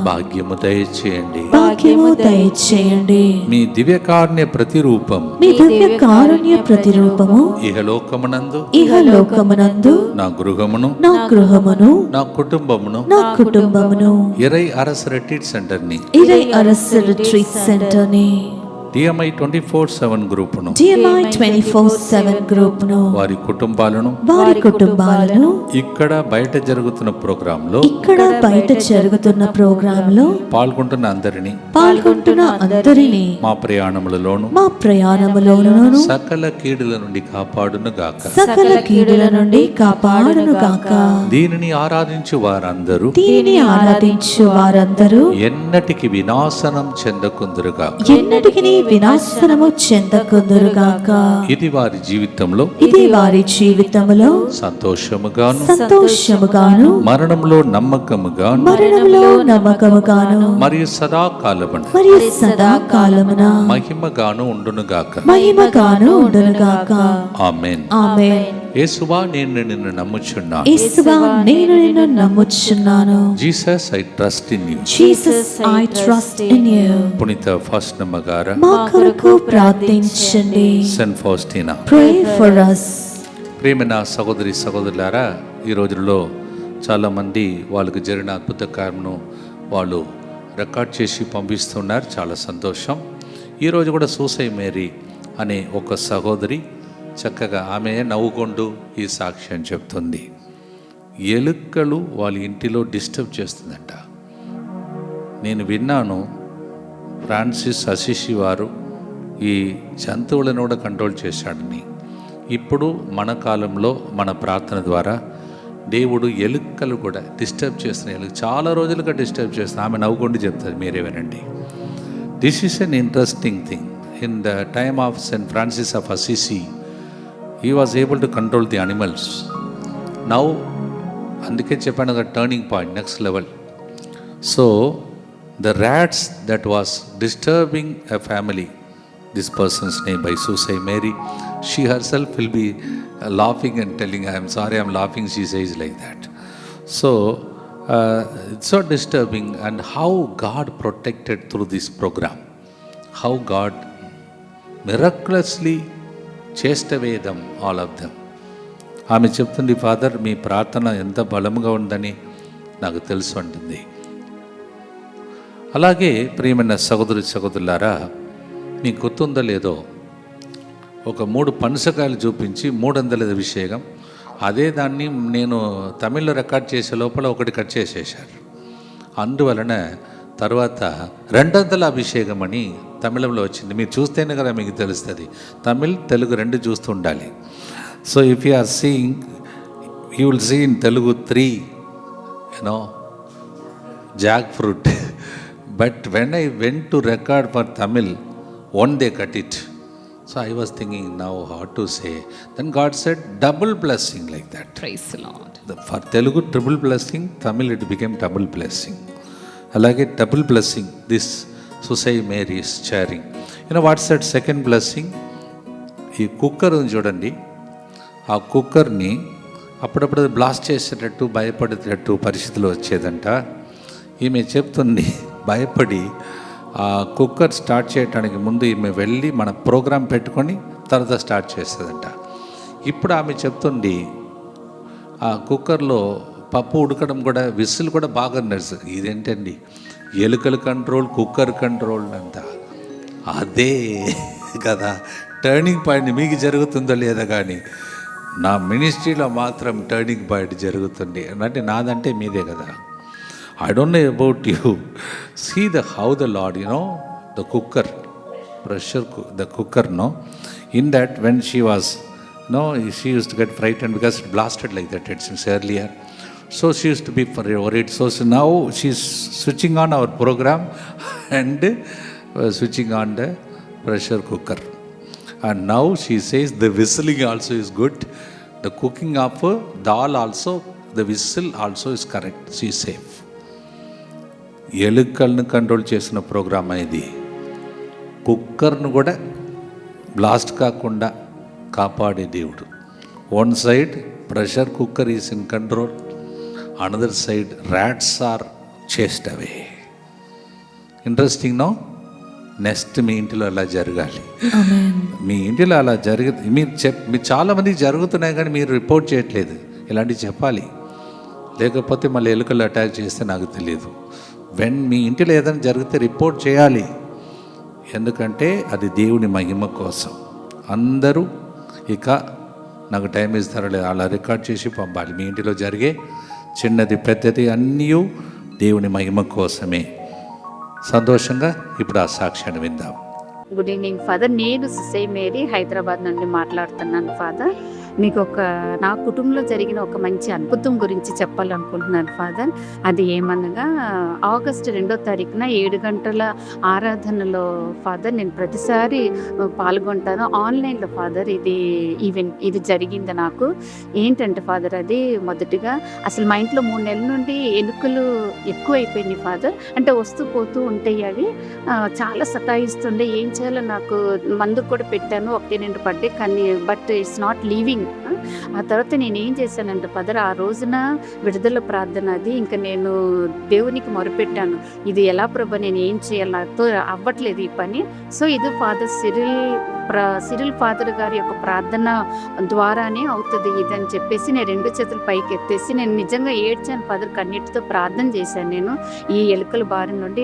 భాగ్యము దయచేయండి. మీ దివ్యకారుణ్య ప్రతిరూపము ఇహలోకమునందు నా గృహమును నా కుటుంబమును ఇరై అరస రిట్రీట్ సెంటర్ని DMI 24/7 గ్రూపును వారి కుటుంబాలను ఇక్కడ బయట జరుగుతున్న ప్రోగ్రాంలో పాల్గొంటున్న అందరినీ మా ప్రయాణములలోను సకల కీడుల నుండి కాపాడును గాక. దీనిని ఆరాధించు వారందరూ ఎన్నటికి వినాశనం చెందకుందురుగాక. ఇది వారి జీవితంలో సంతోషముగాను మరణంలో నమ్మకముగాను మరియు సదాకాలమున మహిమగాను ఉండునుగాక. ఆమేన్. యేసువా, నేను నిన్ను నమ్ముచున్నాను. Jesus, I trust in you. పునీత ఫాస్టినా గారు మా కొరకు ప్రార్థించండి. Saint Faustina, pray for us. ప్రియమైన సహోదరులారా, ఈ రోజుల్లో చాలామంది వాళ్ళకి జరిగిన అద్భుత కార్యమును వాళ్ళు రికార్డ్ చేసి పంపిస్తున్నారు. చాలా సంతోషం. ఈరోజు కూడా సూసై మేరీ అనే ఒక సహోదరి చక్కగా ఆమె నవ్వుకుంటూ ఈ సాక్ష్యం చెప్తుంది. ఎలుకలు వాళ్ళ ఇంటిలో డిస్టర్బ్ చేస్తుందంట. నేను విన్నాను, ఫ్రాన్సిస్ అసిసి వారు ఈ జంతువులను కూడా కంట్రోల్ చేశాడని. ఇప్పుడు మన కాలంలో మన ప్రార్థన ద్వారా దేవుడు ఎలుకలు కూడా డిస్టర్బ్ చేస్తున్నాయి. చాలా రోజులుగా డిస్టర్బ్ చేస్తున్నాయి. ఆమె నవ్వుకుంటూ చెప్తారు, మీరే వినండి. This is an interesting thing. In the time of Saint Francis of Assisi, he was able to control the animals. Now, అందుకే చెప్పాను కదా, turning point, next level. So the rats that was disturbing a family, this person's name by Susai Mary, she herself will be laughing and telling, I am sorry, I am laughing, she says like that. So it's so disturbing. And how God protected through this program, how God miraculously chased away them, all of them. ఆమె చెప్తుంది, father మీ ప్రార్థన ఎంత బలంగా ఉందని నాకు తెలుసు అంటుంది. అలాగే ప్రియమైన సహోదరులారా, మీకు గుర్తుందో లేదో, ఒక 3 పనసకాయలు చూపించి 300 అభిషేకం, అదే దాన్ని నేను తమిళ్లో రికార్డ్ చేసే లోపల ఒకటి కట్ చేసేసారు. అందువలన తర్వాత 200 అభిషేకం అని తమిళంలో వచ్చింది. మీరు చూస్తేనే కదా మీకు తెలుస్తుంది. తమిళ్, తెలుగు 2 చూస్తూ ఉండాలి. So if you are seeing, you will see in Telugu 3 jackfruit. But when I went to record for Tamil, one they cut it. So I was thinking now how to say. Then God said double blessing like that. Praise the Lord. For Telugu triple blessing, Tamil it became double blessing. Alage double blessing this Susai Mary is sharing. What's that second blessing? ఈ cooker ఉంది చూడండి, ఆ కుక్కర్ని అప్పుడప్పుడు blast చేసేటట్టు భయపడేటట్టు పరిస్థితులు వచ్చేదంట. ఈమె చెప్తుంది భయపడి ఆ కుక్కర్ స్టార్ట్ చేయడానికి ముందు ఈమె వెళ్ళి మన ప్రోగ్రాం పెట్టుకొని తర్వాత స్టార్ట్ చేస్తుందంట. ఇప్పుడు ఆమె చెప్తుంది ఆ కుక్కర్లో పప్పు ఉడకడం కూడా విసిల్ కూడా బాగా నడుస్తుంది. ఇదేంటండి ఎలుకల కంట్రోల్, కుక్కర్ కంట్రోల్ అంట. అదే కదా టర్నింగ్ పాయింట్. మీకు జరుగుతుందో లేదా కానీ నా మినిస్ట్రీలో మాత్రం టర్నింగ్ పాయింట్ జరుగుతుంది. అంటే నాదంటే మీదే కదా. I don't know about you. See how the Lord, the cooker, the cooker, in that when she was, she used to get frightened because it blasted like that, it seems earlier. So she used to be worried. So now she's switching on our program and switching on the pressure cooker. And now she says the whistling also is good. The cooking of dal also, the whistle also is correct. She is safe. ఎలుకలను control చేసిన program ఇది. కుక్కర్ను కూడా blast కాకుండా కాపాడే దేవుడు. One side pressure cooker is in control, another side rats are chased away. Interesting no. Next మీ ఇంటిలో అలా జరగాలి. మీ ఇంటిలో అలా మీరు చాలామందికి జరుగుతున్నాయి కానీ మీరు రిపోర్ట్ చేయట్లేదు. ఇలాంటివి చెప్పాలి, లేకపోతే మళ్ళీ ఎలుకలు అటాక్ చేస్తే నాకు తెలియదు. మీ ఇంటిలో ఏదైనా జరిగితే రిపోర్ట్ చేయాలి, ఎందుకంటే అది దేవుని మహిమ కోసం. అందరూ ఇక నాకు టైం ఇస్తారో లేదు అలా రికార్డ్ చేసి పంపాలి. మీ ఇంటిలో జరిగే చిన్నది పెద్దది అన్నీ దేవుని మహిమ కోసమే. సంతోషంగా ఇప్పుడు ఆ సాక్ష్యాన్ని విందాం. Good evening father. నేను సుసై మేరీ హైదరాబాద్ నుండి మాట్లాడుతున్నాను ఫాదర్. మీకు నా కుటుంబంలో జరిగిన ఒక మంచి అద్భుతం గురించి చెప్పాలనుకుంటున్నాను ఫాదర్. అది ఏమనగా ఆగస్టు 2వ తారీఖున 7 గంటల ఆరాధనలో ఫాదర్ నేను ప్రతిసారి పాల్గొంటాను ఆన్లైన్లో ఫాదర్. ఇది జరిగింది నాకు. ఏంటంటే ఫాదర్ అది మొదటిగా అసలు మా ఇంట్లో 3 నెలల నుండి ఎలుకలు ఎక్కువ అయిపోయినాయి ఫాదర్. అంటే వస్తూ పోతూ ఉంటాయి, అవి చాలా సతాయిస్తుండే. ఏం చేయాలో నాకు మందు కూడా పెట్టాను, 1-2 పడ్డాయి కానీ బట్ ఇట్స్ నాట్ లీవింగ్. ఆ తర్వాత నేను ఏం చేశానంటే ఫాదర్ ఆ రోజున విడుదల ప్రార్థన అది ఇంకా నేను దేవునికి మొరపెట్టాను, ఇది ఎలా ప్రభా నేను ఏం చేయాలి, నాతో అవ్వట్లేదు ఈ పని. సో ఇది ఫాదర్ సిరిల్ ఫాదర్ గారి యొక్క ప్రార్థన ద్వారానే అవుతుంది ఇదని చెప్పేసి నేను 2 చేతులు పైకి ఎత్తేసి నేను నిజంగా ఏడ్చాను ఫాదర్. కన్నీటితో ప్రార్థన చేశాను. నేను ఈ ఎలుకల బారి నుండి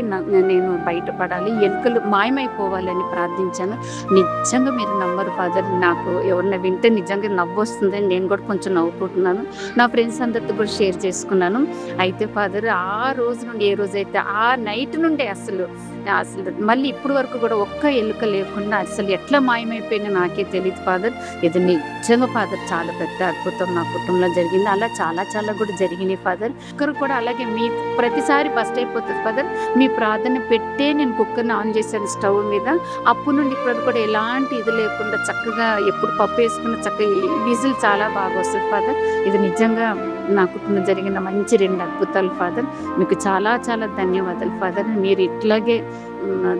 నేను బయటపడాలి, ఎలుకలు మాయమైపోవాలని ప్రార్థించాను. నిజంగా మీరు నమ్మరు ఫాదర్, నాకు ఎవరిన వింటే నిజంగా నవ్వు వస్తుందని నేను కూడా కొంచెం నవ్వుకుంటున్నాను. నా ఫ్రెండ్స్ అందరితో కూడా షేర్ చేసుకున్నాను. అయితే ఫాదర్ ఆ రోజు నుండి ఏ రోజైతే ఆ నైట్ నుండి అసలు మళ్ళీ ఇప్పుడు వరకు కూడా ఒక్క ఎలుక లేకుండా అసలు ఎట్లా మాయమైపోయినా నాకే తెలియదు ఫాదర్. ఇది నిజంగా ఫాదర్ చాలా పెద్ద అద్భుతం నా కుటుంబంలో జరిగింది. అలా చాలా చాలా కూడా జరిగినాయి ఫాదర్. కుక్కర్ కూడా అలాగే మీ ప్రతిసారి బస్ట్ అయిపోతుంది ఫాదర్. మీ ప్రార్థన పెట్టే నేను కుక్కర్ని ఆన్ చేశాను స్టవ్ మీద. అప్పటి నుండి ఇప్పుడు కూడా ఎలాంటి ఇది లేకుండా చక్కగా ఎప్పుడు పప్పు వేసుకున్న చక్కగా విజిల్ చాలా బాగా వస్తుంది ఫాదర్. ఇది నిజంగా నా కుటుంబం జరిగిన మంచి 2 అద్భుతాలు ఫాదర్. మీకు చాలా చాలా ధన్యవాదాలు ఫాదర్. మీరు ఇట్లాగే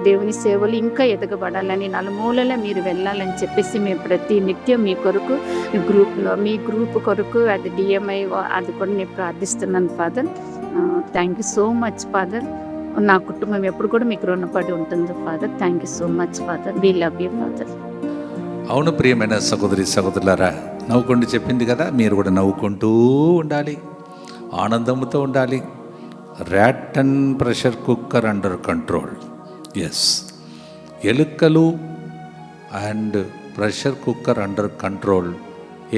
దేవుని సేవలు ఇంకా ఎదగబడాలని నలుమూలలో మీరు వెళ్ళాలని చెప్పేసి మేము ప్రతి నిత్యం మీ కొరకు మీ గ్రూప్ కొరకు అది డిఎంఐ అది కూడా నేను ప్రార్థిస్తున్నాను father. Thank you so much father. నా కుటుంబం ఎప్పుడు కూడా మీకు రుణపడి ఉంటుంది father. Thank you so much father. We love you father. అవును ప్రియమైన సహోదరి సహోదరులారా, నవ్వుకుంటూ చెప్పింది కదా, మీరు కూడా నవ్వుకుంటూ ఉండాలి, ఆనందంతో ఉండాలి. Rat and pressure cooker under control. Yes, ఎలుకలు and pressure cooker under control.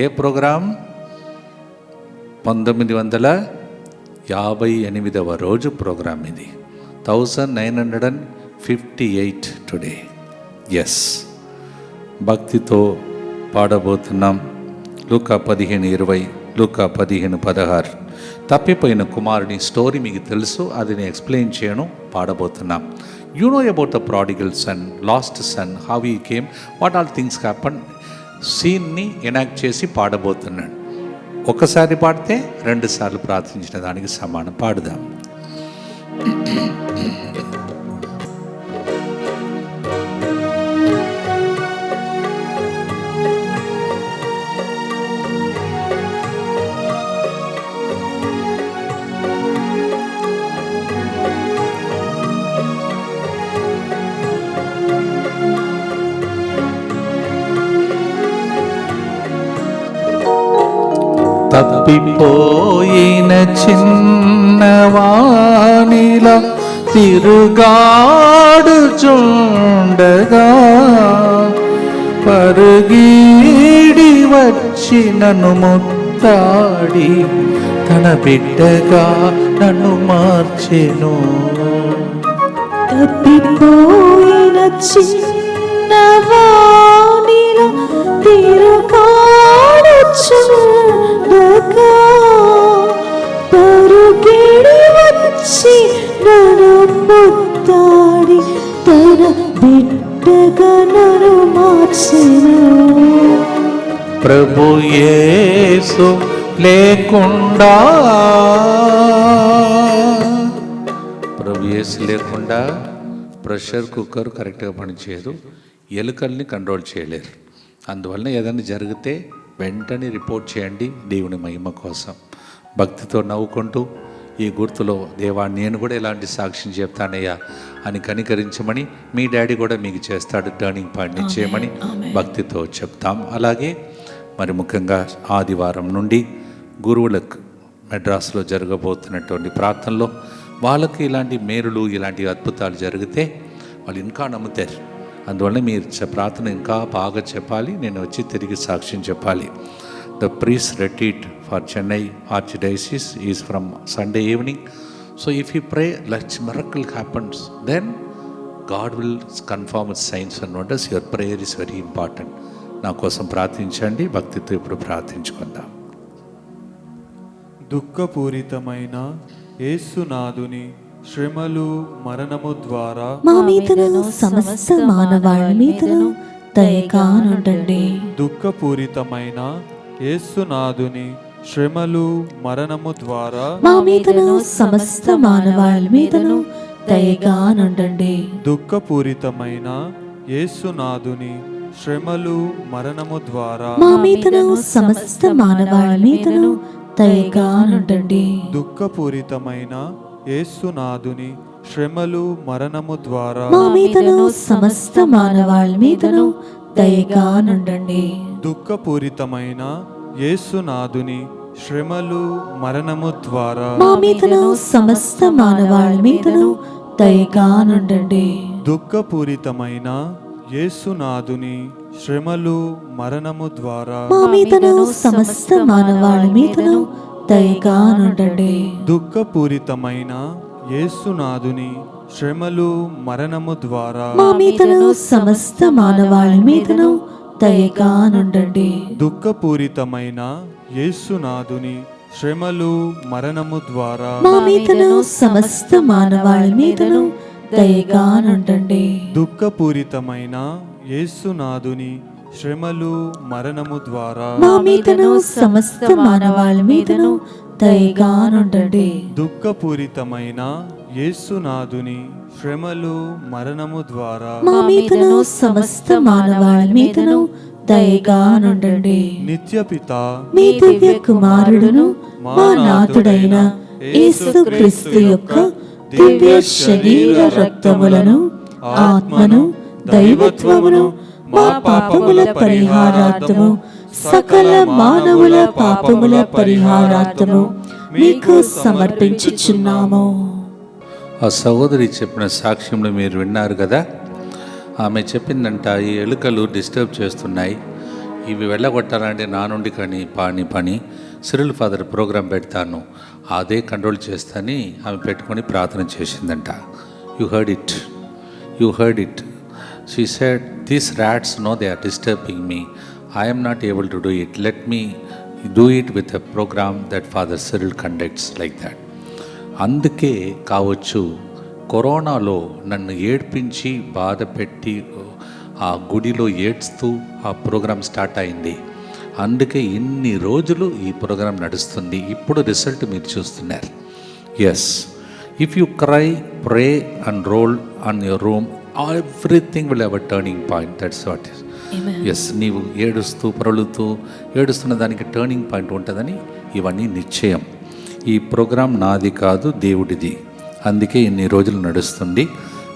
ఏ ప్రోగ్రాం? 1958వ రోజు ప్రోగ్రాం ఇది. 1958 టుడే. ఎస్, భక్తితో పాడబోతున్నాం. లూకా 15:20, లూకా 15:16. తప్పిపోయిన కుమారుని స్టోరీ మీకు తెలుసు, అది నేను ఎక్స్ప్లెయిన్ చేయను, పాడబోతున్నాం. You know about the prodigal son, lost son, how he came, what all things happen. సీన్ని ఎనాక్ట్ చేసి పాడబోతున్నాడు. ఒకసారి పాడితే 2 సార్లు ప్రార్థించిన దానికి సమానం. పాడుదాం. తప్పిపోయిన చిన్నవానిలా తిరుగాడుచుండగా పరుగీడి వచ్చి నన్ను ముత్తాడి తన బిడ్డగా నన్ను మార్చెను. తప్పిపోయిన చిన్నవానిలా తిరుగాడుచుండగా పరుగెడి వచ్చి నన్ను ముత్తాడి తన బిడ్డగా నన్ను మార్చెను. ప్రభు యేసు లేకుండా, ప్రభు యేసు లేకుండా ప్రెషర్ కుక్కర్ కరెక్ట్గా పనిచేయదు, ఎలుకల్ని కంట్రోల్ చేయలేరు. అందువలన ఏదైనా జరిగితే వెంటనే రిపోర్ట్ చేయండి, దేవుని మహిమ కోసం. భక్తితో నవ్వుకుంటూ ఈ గుర్తులో, దేవా నేను కూడా ఇలాంటి సాక్ష్యం చెప్తానయ్యా అని కనికరించమని, మీ డాడీ కూడా మీకు చేస్తాడు, టర్నింగ్ పాయింట్ని చేయమని భక్తితో చెప్తాం. అలాగే మరి ముఖ్యంగా ఆదివారం నుండి గురువులకు మెడ్రాస్లో జరగబోతున్నటువంటి ప్రార్థనలో వాళ్ళకి ఇలాంటి మేలులు, ఇలాంటి అద్భుతాలు జరిగితే వాళ్ళు ఇంకా నమ్ముతారు. అందువల్ల మీరు ప్రార్థన ఇంకా బాగా చెప్పాలి, నేను వచ్చి తిరిగి సాక్ష్యం చెప్పాలి. The priest retreat for Chennai Archdiocese is from Sunday evening. So if you pray, let miracle happens, then God will confirm with signs and wonders. Your prayer is very important. నా కోసం ప్రార్థించండి. భక్తితో ఇప్పుడు ప్రార్థించుకుందాం. దుఃఖపూరితమైన యేసునాథుని శ్రమలు మరణము ద్వారా మా మీదను సమస్త మానవాళి మీదను దయగా నుండండి. దుఃఖపూరితమైన యేసునాథుని శ్రమలు మరణము ద్వారా మా మీదను సమస్త మానవాళి మీదను దయగా నుండండి. దుఃఖపూరితమైన యేసునాథుని శ్రమలు మరణము ద్వారా మా మీదను సమస్త మానవాళి మీదను దయగా నుండండి. దుఃఖపూరితమైన యేసునాథుని శ్రమలు మరణము ద్వారా మా మీదను సమస్త మానవాళి మీదను దయగా నుండండి. దుఃఖపూరితమైన యేసునాథుని శ్రమలు మరణము ద్వారా మా మీదను సమస్త మానవాళి మీదను దయగా నుండండి. దుఃఖపూరితమైన యేసునాథుని శ్రమలు మరణము ద్వారా మా మీదను సమస్త మానవాళి మీదను దయగా నుండండి. దుఃఖపూరితమైన యేసునాథుని శ్రమలు మరణము ద్వారా మా మీదను సమస్త మానవాళి మీదను దయగా నుండండి. దుఃఖపూరితమైన యేసునాథుని శ్రమలు మరణము ద్వారా మా మీదను సమస్త మానవాళి మీదను దయగా నుండండి. దుఃఖపూరితమైన యేసునాథుని శ్రమలు మరణము ద్వారా మా మీదను సమస్త మానవాళి మీదను దయగా నుండండి. దుఃఖపూరితమైన యేసునాథుని శ్రమలు మరణము ద్వారా మా మీదను సమస్త మానవాళి మీదను దయగా నుండండి. నిత్యపిత మీ దివ్య కుమారుడును మా నాథుడైన యేసుక్రీస్తు యొక్క దివ్య శరీర రక్తములను, ఆత్మను, దైవత్వమును మా పాపముల పరిహారార్థము, సకల మానవుల పాపముల పరిహారార్థము మీకు సమర్పించుచున్నాము. ఆ సహోదరి చెప్పిన సాక్ష్యంలో మీరు విన్నారు కదా. ఆమె చెప్పిందంట, ఈ ఎలుకలు డిస్టర్బ్ చేస్తున్నాయి, ఇవి వెళ్ళగొట్టాలంటే నా నుండి కానీ పని సిరిల్ ఫాదర్ ప్రోగ్రాం పెడతాను, అదే కంట్రోల్ చేస్తానని ఆమె పెట్టుకొని ప్రార్థన చేసిందంట. You heard it. She said, these rats know they are disturbing me. I am not able to do it. Let me do it with a programme that Father Cyril conducts like that. అందుకే కావచ్చు కరోనాలో నన్ను ఏడ్పించి బాధ పెట్టి ఆ గుడిలో ఏడ్స్తూ ఆ programme start అయింది. అందుకే ఇన్ని రోజులు ఈ ప్రోగ్రాం నడుస్తుంది. ఇప్పుడు రిజల్ట్ మీరు చూస్తున్నారు. Yes, if you cry, pray and roll on your room, everything will have a turning point. That's what is. Yes, నీవు ఏడుస్తూ ప్రలుతూ ఏడుస్తున్న దానికి టర్నింగ్ పాయింట్ ఉంటుందని ఇవన్నీ నిశ్చయం. ఈ ప్రోగ్రాం నాది కాదు, దేవుడిది. అందుకే ఇన్ని రోజులు నడుస్తుంది.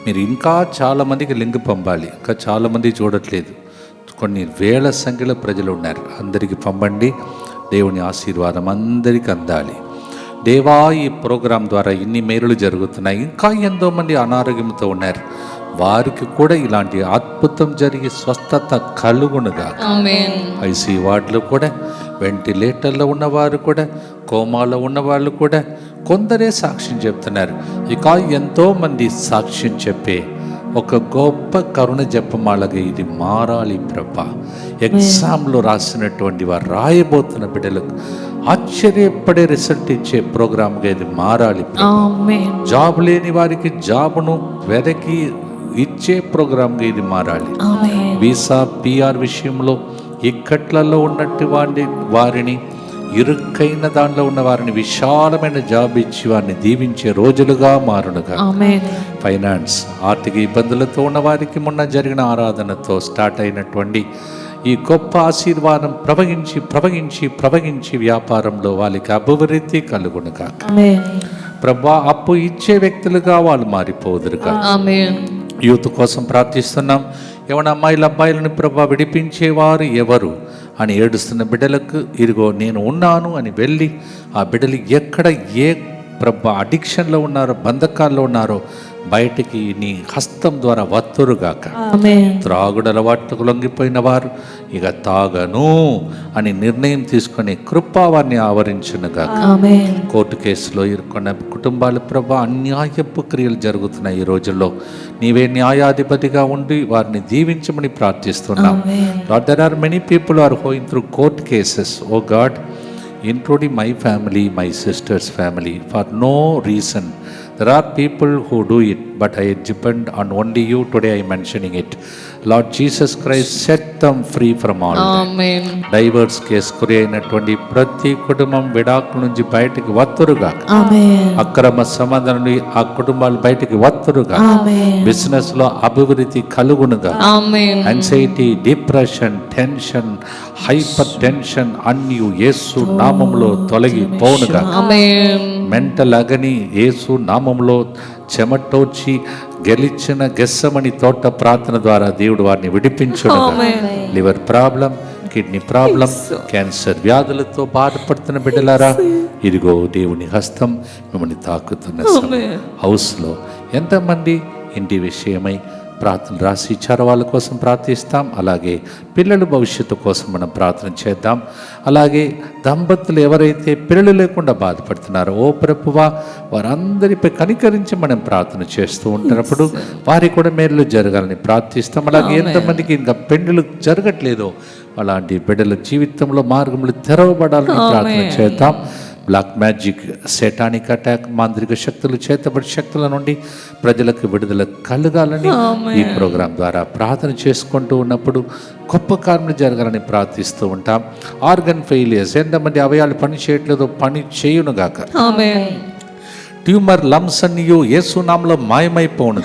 మీరు ఇంకా చాలామందికి లింక్ పంపాలి. ఇంకా చాలామంది చూడట్లేదు. కొన్ని వేల సంఖ్యలో ప్రజలు ఉన్నారు. అందరికీ పంపండి. దేవుని ఆశీర్వాదం అందరికీ అందాలి. దేవా, ఈ ప్రోగ్రాం ద్వారా ఇన్ని మేలులు జరుగుతున్నాయి. ఇంకా ఎంతోమంది అనారోగ్యంతో ఉన్నారు. వారికి కూడా ఇలాంటి అద్భుతం జరిగి స్వస్థత కలుగునుగా. ఐసీ వార్డులో కూడా, వెంటిలేటర్లో ఉన్నవారు కూడా, కోమాలో ఉన్నవాళ్ళు కూడా కొందరే సాక్ష్యం చెప్తున్నారు. ఇక ఎంతోమంది సాక్ష్యం చెప్పే ఒక గొప్ప కరుణ జపమాలగా ఇది మారాలి ప్రభా. ఎగ్జామ్లో రాసినటువంటి వారు రాయబోతున్న బిడ్డలకు ఆశ్చర్యపడే రిజల్ట్ ఇచ్చే ప్రోగ్రామ్గా ఇది మారాలి. జాబ్ లేని వారికి జాబ్ను వెదకి ఇచ్చే ప్రోగ్రామ్గా ఇది మారాలి. వీసా పిఆర్ విషయంలో ఇక్కట్లలో ఉన్నట్టు వారిని, ఇరుక్కైన దానిలో ఉన్న వారిని విశాలమైన జాబ్ ఇచ్చి వారిని దీవించే రోజులుగా మారునుగా. ఫైనాన్స్, ఆర్థిక ఇబ్బందులతో ఉన్న వారికి మొన్న జరిగిన ఆరాధనతో స్టార్ట్ అయినటువంటి ఈ గొప్ప ఆశీర్వాదం ప్రవహించి ప్రవహించి ప్రవహించి వ్యాపారంలో వాళ్ళకి అభివృద్ధి కలుగునుగా. ప్రభా, అప్పు ఇచ్చే వ్యక్తులుగా వాళ్ళు మారిపోదురుగా. యూత్ కోసం ప్రార్థిస్తున్నాం. ఏమైనా అబ్బాయిలను ప్రభా విడిపించేవారు ఎవరు అని ఏడుస్తున్న బిడ్డలకు ఇదిగో నేను ఉన్నాను అని వెళ్ళి ఆ బిడ్డలు ఎక్కడ ఏ ప్రభా అడిక్షన్లో ఉన్నారో, బంధకాల్లో ఉన్నారో బయటికి నీ హస్తం ద్వారా వత్తురుగాక. త్రాగుడు అలవాట్లకు లొంగిపోయిన వారు ఇక తాగను అని నిర్ణయం తీసుకుని కృప వారిని ఆవరించునుగాక. కోర్టు కేసులో ఇరుక్కున్న కుటుంబాలు ప్రభా అన్యాయపు క్రియలు జరుగుతున్నాయి. ఈ రోజుల్లో నీవే న్యాయాధిపతిగా ఉండి వారిని దీవించమని ప్రార్థిస్తున్నాం. Lord, there are many people who are going through court cases, oh God, including my family, my sister's family, for no reason. There are people who do it, but I depend on only you. Today I am mentioning it. Lord Jesus Christ, set them free from all that. Divorce case గురి అయినటువంటి ప్రతి కుటుంబం విడాకుల నుంచి బయటికి వత్తురుగా. అక్రమ సంబంధం నుండి ఆ కుటుంబాలు బయటికి వత్తురుగా. బిజినెస్ లో అభివృద్ధి కలుగునుగా. Anxiety, depression, tension, hypertension అన్ని యేసు నామములో తొలగిపోనుగా. మెంటల్ అగని యేసు నామములో చెమటోచి గెలిచిన గెస్సమని తోట ప్రార్థన ద్వారా దేవుడు వారిని విడిపించునుగా. Liver problem, kidney problem, cancer వ్యాధులతో బాధపడుతున్న బిడ్డలారా ఇదిగో దేవుని హస్తం మిమ్మల్ని తాకుతున్న హౌస్లో ఎంతమంది ఇంటి విషయమై ప్రార్థన రాసి ఇచ్చారో వాళ్ళ కోసం ప్రార్థిస్తాం. అలాగే పిల్లల భవిష్యత్తు కోసం మనం ప్రార్థన చేద్దాం. అలాగే దంపతులు ఎవరైతే పిల్లలు లేకుండా బాధపడుతున్నారో ఓ ప్రభువా వారందరిపై కనికరించి మనం ప్రార్థన చేస్తూ ఉంటున్నప్పుడు వారికి కూడా మేలు జరగాలని ప్రార్థిస్తాం. అలాగే ఎంతమందికి ఇంకా పెండ్లు జరగట్లేదో అలాంటి బిడ్డల జీవితంలో మార్గములు తెరవబడాలని ప్రార్థన చేద్దాం. బ్లాక్ మ్యాజిక్, సెటానిక్ అటాక్, మాంత్రిక శక్తులు, చేతబడి శక్తుల నుండి ప్రజలకు విడుదల కలగాలని ఈ ప్రోగ్రాం ద్వారా ప్రార్థన చేసుకుంటూ ఉన్నప్పుడు గొప్ప కార్యములు జరగాలని ప్రార్థిస్తూ ఉంటాం. ఆర్గన్ ఫెయిలియర్స్, ఎంతమంది అవయాలు పని చేయట్లేదో పని చేయునుగాక. ట్యూమర్ లమ్స్ అన్నీయు యేసు నామములో మాయమైపోను.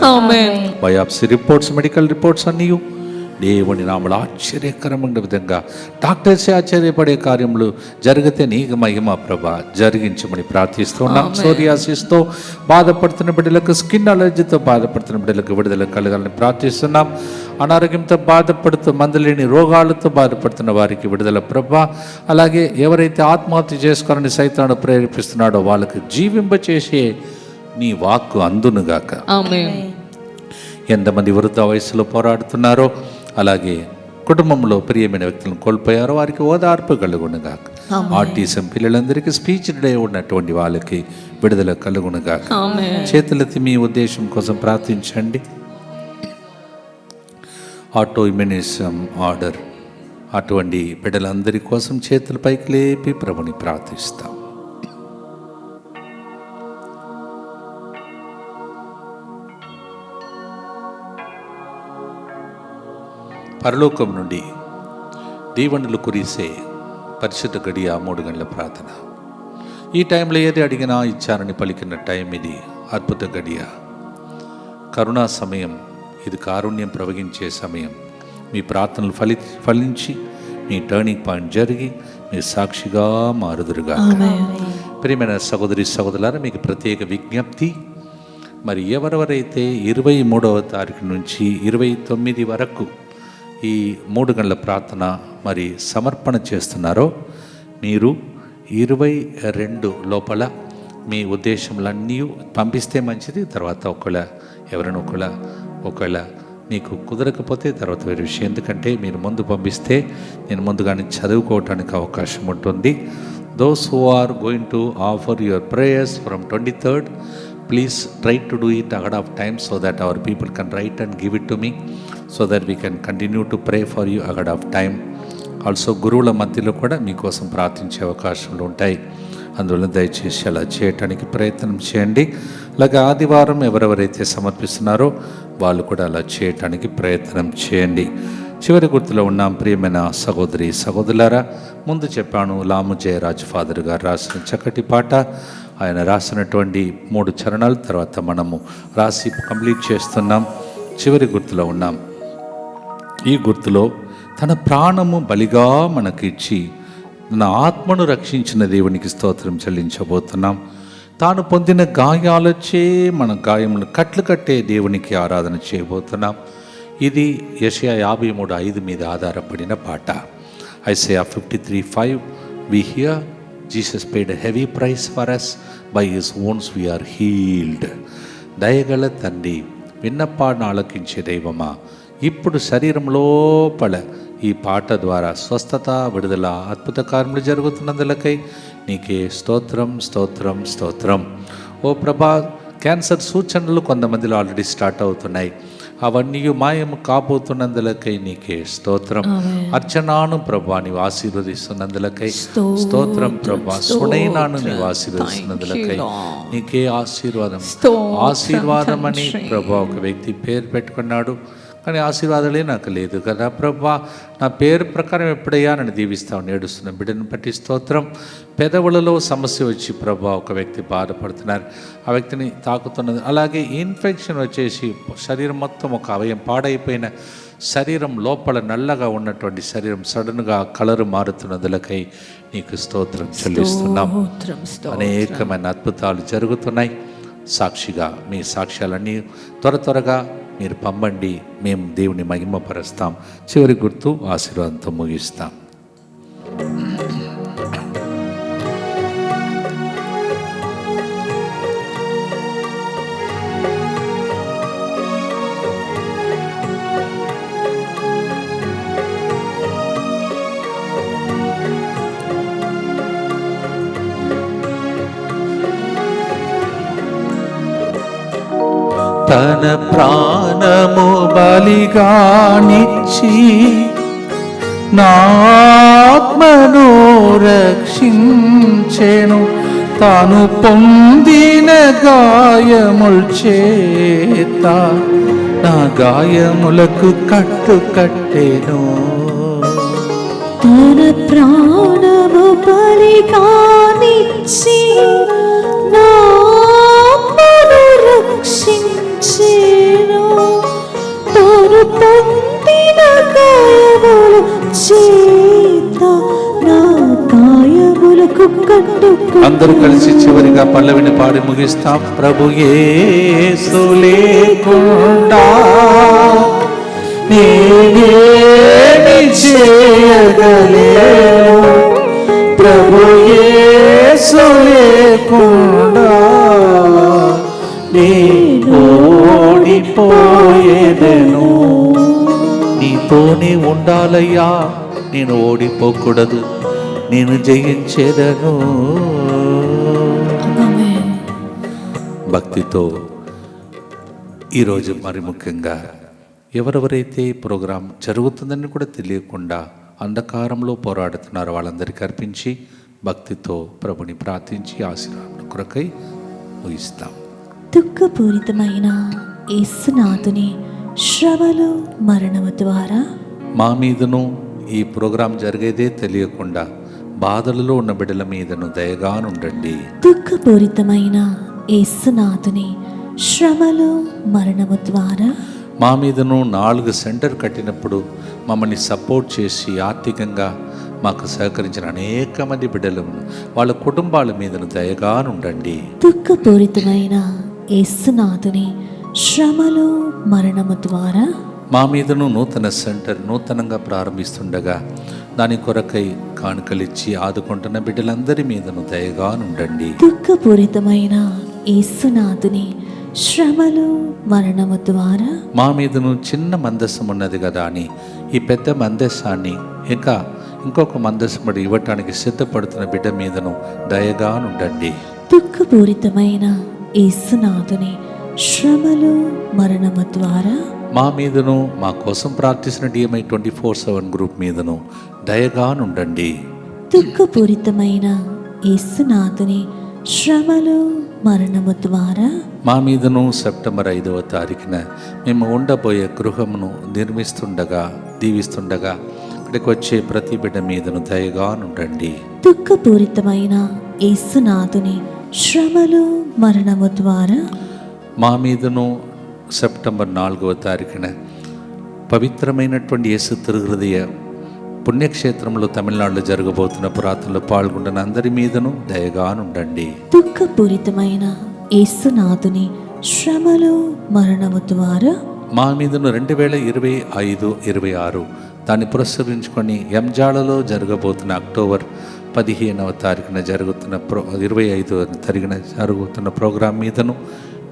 బయాప్సీ రిపోర్ట్స్, మెడికల్ రిపోర్ట్స్ అన్నీయు దేవుని నామములో ఆశ్చర్యకరమైన విధంగా డాక్టర్సే ఆశ్చర్యపడే కార్యములు జరిగితే నీకు మహిమ ప్రభా జరిగించమని ప్రార్థిస్తున్నాం. సోరియాసిస్తో బాధపడుతున్న బిడ్డలకు, స్కిన్ అలర్జీతో బాధపడుతున్న బిడ్డలకు విడుదల కలగాలని ప్రార్థిస్తున్నాం. అనారోగ్యంతో బాధపడుతూ మందులేని రోగాలతో బాధపడుతున్న వారికి విడుదల ప్రభా. అలాగే ఎవరైతే ఆత్మహత్య చేసుకోవాలని సైతాను ప్రేరేపిస్తున్నాడో వాళ్ళకు జీవింపచేసే నీ వాక్కు అందునుగాక. ఎంతమంది వృద్ధ వయసులో పోరాడుతున్నారో అలాగే కుటుంబంలో ప్రియమైన వ్యక్తులను కోల్పోయారో వారికి ఓదార్పు కలుగునుగాక. ఆటిజం పిల్లలందరికీ స్పీచ్ డే ఉన్నటువంటి వాళ్ళకి విడుదల కలుగునుగాక. చేతులెత్తి మీ ఉద్దేశం కోసం ప్రార్థించండి. ఆటో ఇమ్యూనిజం ఆర్డర్ అటువంటి బిడ్డలందరి కోసం చేతుల పైకి లేపి ప్రభుని ప్రార్థిస్తాం. పరలోకం నుండి దీవెనలు కురిసే పరిశుద్ధ గడియ 3 గంటల ప్రార్థన. ఈ టైంలో ఏది అడిగినా ఇచ్చారని పలికిన టైం ఇది. అద్భుత గడియ, కరుణా సమయం, ఇది కారుణ్యం ప్రవగించే సమయం. మీ ప్రార్థనలు ఫలించి మీ టర్నింగ్ పాయింట్ జరిగి మీ సాక్షిగా మారుదురుగా. ప్రియమైన సహోదరి సహోదరులారా, మీకు ప్రత్యేక విజ్ఞప్తి. మరి ఎవరెవరైతే 23వ తారీఖు నుంచి 29 వరకు ఈ 3 గంటల ప్రార్థన మరి సమర్పణ చేస్తున్నారో, మీరు 22 లోపల మీ ఉద్దేశములన్నీ పంపిస్తే మంచిది. తర్వాత ఒకవేళ మీకు కుదరకపోతే తర్వాత వేరే విషయం. ఎందుకంటే మీరు ముందు పంపిస్తే నేను ముందుగానే చదువుకోవటానికి అవకాశం ఉంటుంది. Those who are going to offer your prayers from 23rd, please try to do it ahead of time so that our people can write and give it to me, so that we can continue to pray for you ahead of time. Also గురువుల మధ్యలో కూడా మీకోసం ప్రార్థించే అవకాశాలు ఉంటాయి. అందువల్ల దయచేసి అలా చేయటానికి ప్రయత్నం చేయండి. అలాగే ఆదివారం ఎవరెవరైతే సమర్పిస్తున్నారో వాళ్ళు కూడా అలా చేయటానికి ప్రయత్నం చేయండి. చివరి గుర్తులో ఉన్నాం. ప్రియమైన సహోదరి సహోదరులారా, ముందు చెప్పాను, లాము జయరాజ్ ఫాదర్ గారు రాసిన చక్కటి పాట. ఆయన రాసినటువంటి 3 చరణాల తర్వాత మనము రాసి కంప్లీట్ చేస్తున్నాం. చివరి గుర్తులో ఉన్నాం. ఈ గుర్తులో తన ప్రాణము బలిగా మనకి ఇచ్చి నా ఆత్మను రక్షించిన దేవునికి స్తోత్రం చెల్లించబోతున్నాం. తాను పొందిన గాయాలచే మన గాయములను కట్లు కట్టే దేవునికి ఆరాధన చేయబోతున్నాం. ఇది యెషయా 53:5 మీద ఆధారపడిన పాట. Isaiah 53:5, we hear Jesus paid a heavy price for us, by his wounds we are healed. దయగల తండ్రి, విన్నపాన్ని ఆలకించే దైవమా, ఇప్పుడు శరీరం లోపల ఈ పాట ద్వారా స్వస్థత, విడుదల, అద్భుత కార్యములు జరుగుతున్నందులకై నీకే స్తోత్రం స్తోత్రం స్తోత్రం. ఓ ప్రభా, క్యాన్సర్ సూచనలు కొంతమందిలో ఆల్రెడీ స్టార్ట్ అవుతున్నాయి. అవన్నీ మాయము కాబోతున్నందులకై నీకే స్తోత్రం. అర్చనాను ప్రభా నీవు ఆశీర్వదిస్తున్నందులకై స్తోత్రం ప్రభా. సునైనాను నీవు ఆశీర్వదిస్తున్నందులకై నీకే ఆశీర్వాదం అని ప్రభా ఒక వ్యక్తి పేరు పెట్టుకున్నాడు. కానీ ఆశీర్వాదాలే నాకు లేదు కదా ప్రభా. నా పేరు ప్రకారం ఎప్పుడయ్యా నన్ను దీవిస్తావు. ఏడుస్తున్న బిడ్డను బట్టి స్తోత్రం. పెదవులలో సమస్య వచ్చి ప్రభా ఒక వ్యక్తి బాధపడుతున్నారు, ఆ వ్యక్తిని తాకుతున్నది. అలాగే ఇన్ఫెక్షన్ వచ్చేసి శరీరం మొత్తం ఒక అవయం పాడైపోయిన శరీరం లోపల నల్లగా ఉన్నటువంటి శరీరం సడన్గా కలరు మారుతున్నదులకై నీకు స్తోత్రం చెల్లిస్తున్నాం. అనేకమైన అద్భుతాలు జరుగుతున్నాయి. సాక్షిగా మీ సాక్ష్యాలన్నీ త్వరగా మీరు పంపండి. మేము దేవుని మహిమపరుస్తాం. చివరి గుర్తు ఆశీర్వాదంతో ముగిస్తాం. తన ప్రాణము బలిగానిచ్చి నా ఆత్మను రక్షించెను. తాను పొందిన గాయముల చేత నా గాయములకు కట్టెను. తన ప్రాణము బలిగానిచ్చి నా ఆత్మను రక్షించెను. తాను పొందిన గాయముల చేత నా గాయములకు కట్టెను. అందరూ కలిసి చివరిగా పల్లవిని పాడి ముగిస్తాం. ప్రభు యేసు లేకుండా నేనేమి చేయగలేను. ప్రభు యేసు లేకుండా నేను ఓడిపోయేదను. నీతోనే ఉండాలయ్యా, నేను ఓడిపోకూడదు, నేను జయించేదను. భక్తితో ఈరోజు మరి ముఖ్యంగా ఎవరెవరైతే ప్రోగ్రాం జరుగుతుందని కూడా తెలియకుండా అంధకారంలో పోరాడుతున్నారు వాళ్ళందరికీ అర్పించి భక్తితో ప్రభుని ప్రార్థించి ఆశీర్వాదం కొరకై ముగిస్తాం. దుఃఖపూరితమైన యేసునాథుని శ్రమలు మరణము ద్వారా మా మీదను ఈ ప్రోగ్రాం జరిగేదే తెలియకుండా బాధలలో ఉన్న బిడ్డల మీదను దయగానుండండి. దుఃఖపూరితమైన యేసునాథుని శ్రమలు మరణము ద్వారా మా మీదను 4 సెంటర్ కట్టినప్పుడు మమ్మల్ని సపోర్ట్ చేసి ఆర్థికంగా మాకు సహకరించిన అనేక మంది బిడ్డలను వాళ్ళ కుటుంబాల మీదను దయగానుండండి. దుఃఖపూరితమైన యేసునాథుని శ్రమలు మరణము ద్వారా మా మీదను నూతన సెంటర్ నూతనంగా ప్రారంభిస్తుండగా దాని కొరకై కానుకలిచ్చి ఆదుకుంటున్న బిడ్డలందరి మీదను దయగానుండండి. దుఃఖపూరితమైన యేసునాథుని శ్రమలు మరణము ద్వారా మా మీదను చిన్న మందస్సం ఉన్నది కదా అని ఈ పెద్ద మందస్సాన్ని ఇంకొక మందస్సం ఇవ్వటానికి సిద్ధపడుతున్న బిడ్డ మీదను దయగానుండండి. దుఃఖపూరితమైన యేసునాథుని శ్రమలు మరణము ద్వారా మా మీదను మా కోసం ప్రార్థిస్తున్న DMI 24/7 గ్రూప్ మీదను దయగానుండండి. దుఃఖపూరితమైన యేసునాథుని శ్రమలు మరణము ద్వారా మా మీదను సెప్టెంబర్ 5వ తారీఖున మేము ఉండబోయే గృహమును నిర్మిస్తుండగా దీవిస్తుండగా ఇక్కడికి వచ్చే ప్రతి బిడ్డ మీదను దయగానుండండి. దుఃఖపూరితమైన యేసునాథుని శ్రమలు మరణము ద్వారా మా మీదను సెప్టెంబర్ 4వ తారీఖున పవిత్రమైనటువంటి యేసు తిరుహృదయ పుణ్యక్షేత్రంలో తమిళనాడులో జరగబోతున్న పురాతనలో పాల్గొన్న అందరి మీదను దయగానుండండి. దుఃఖపూరితమైన యేసునాథుని శ్రమలు మరణము ద్వారా మా మీదను 2025-26 దాన్ని పురస్కరించుకొని ఎంజాలలో జరగబోతున్న అక్టోబర్ 15వ తారీఖున జరుగుతున్న 25వ తారీఖున జరుగుతున్న ప్రోగ్రాం మీదను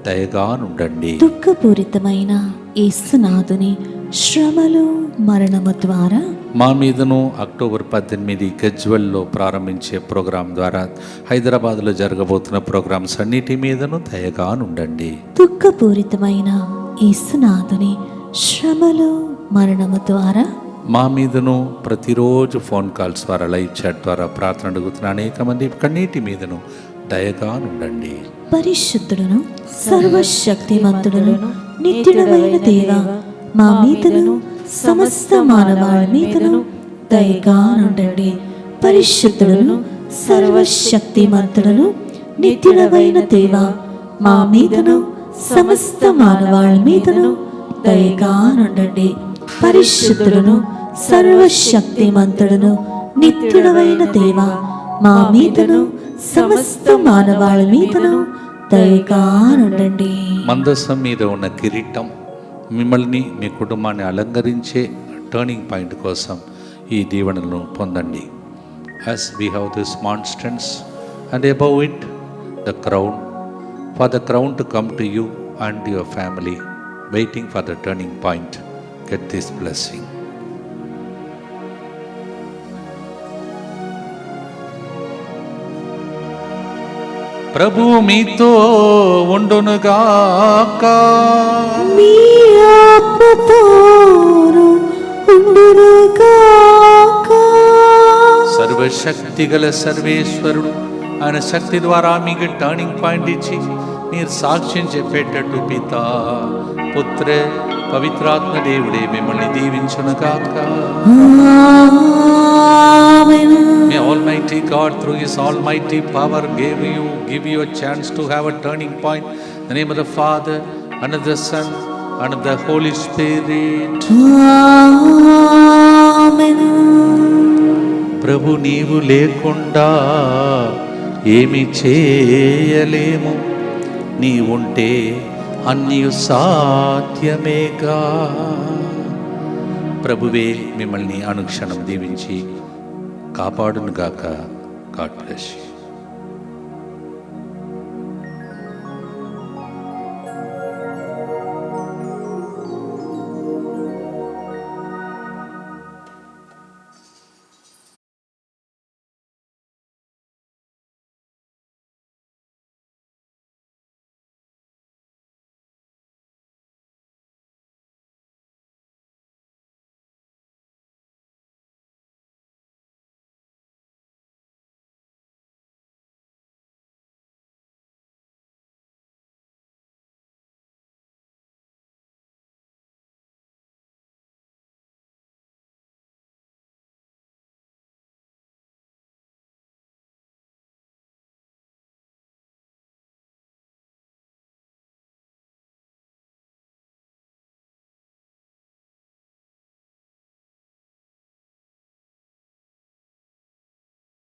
దయగానుండండి. దుఃఖపూరితమైన యేసునాథుని శ్రమలు మరణము ద్వారా మా మీదను అక్టోబర్ 18 గజ్వెల్లో ప్రారంభించే ప్రోగ్రాం ద్వారా హైదరాబాద్లో జరగబోతున్న ప్రోగ్రామ్స్ అన్నిటి మీదను దయగానుండండి. దుఃఖపూరితమైన యేసునాథుని శ్రమలు మరణము ద్వారా మా మీదను ప్రతిరోజు ఫోన్ కాల్స్ ద్వారా లైవ్ చాట్ ద్వారా ప్రార్థన అడుగుతున్న అనేక మంది కన్నీటి మీదను దయగానుండండి. పరిశుద్ధుడును సర్వశక్తిమంతుడును నిత్యుడైన దేవా మా మీదను సమస్త మానవాళి మీదను దయగానుండండి. పరిశుద్ధుడును సర్వశక్తిమంతుడును నిత్యుడైన దేవా మా మీదను సమస్త మానవాళి మీదను దయగానుండండి. పరిశుద్ధుడును సర్వశక్తిమంతుడును నిత్యుడైన దేవా మా మీదను సమస్త మానవాళి మీదను దయగానుండండి. మందసం మీద ఉన్న కిరీటం మిమ్మల్ని మీ కుటుంబాన్ని అలంకరించే టర్నింగ్ పాయింట్ కోసం ఈ దీవెనలను పొందండి. As we have this monstrance and above it the crown, for the crown to come to you and your family waiting for the turning point. Get this blessing. ప్రభు మీతో ఉండునుగాక. మీ ఆత్మతోను ఉండునుగాక. సర్వశక్తిగల సర్వేశ్వరుడు ఆయన శక్తి ద్వారా మీకు టర్నింగ్ పాయింట్ ఇచ్చి మీరు సాక్ష్యం చెప్పేటట్టు పిత పుత్ర పవిత్రాత్మ దేవుడే మిమ్మల్ని దీవించునుగాక. May Almighty God through His almighty power give you a chance to have a turning point. In the name of the Father and of the Son and of the Holy Spirit. ప్రభు నీవు లేకుండా ఏమి చేయలేము, నీ ఉంటే అన్నీ సాధ్యమేగా. ప్రభువే మిమ్మల్ని అనుక్షణం దీవించి కాపాడునుగాక. God bless you.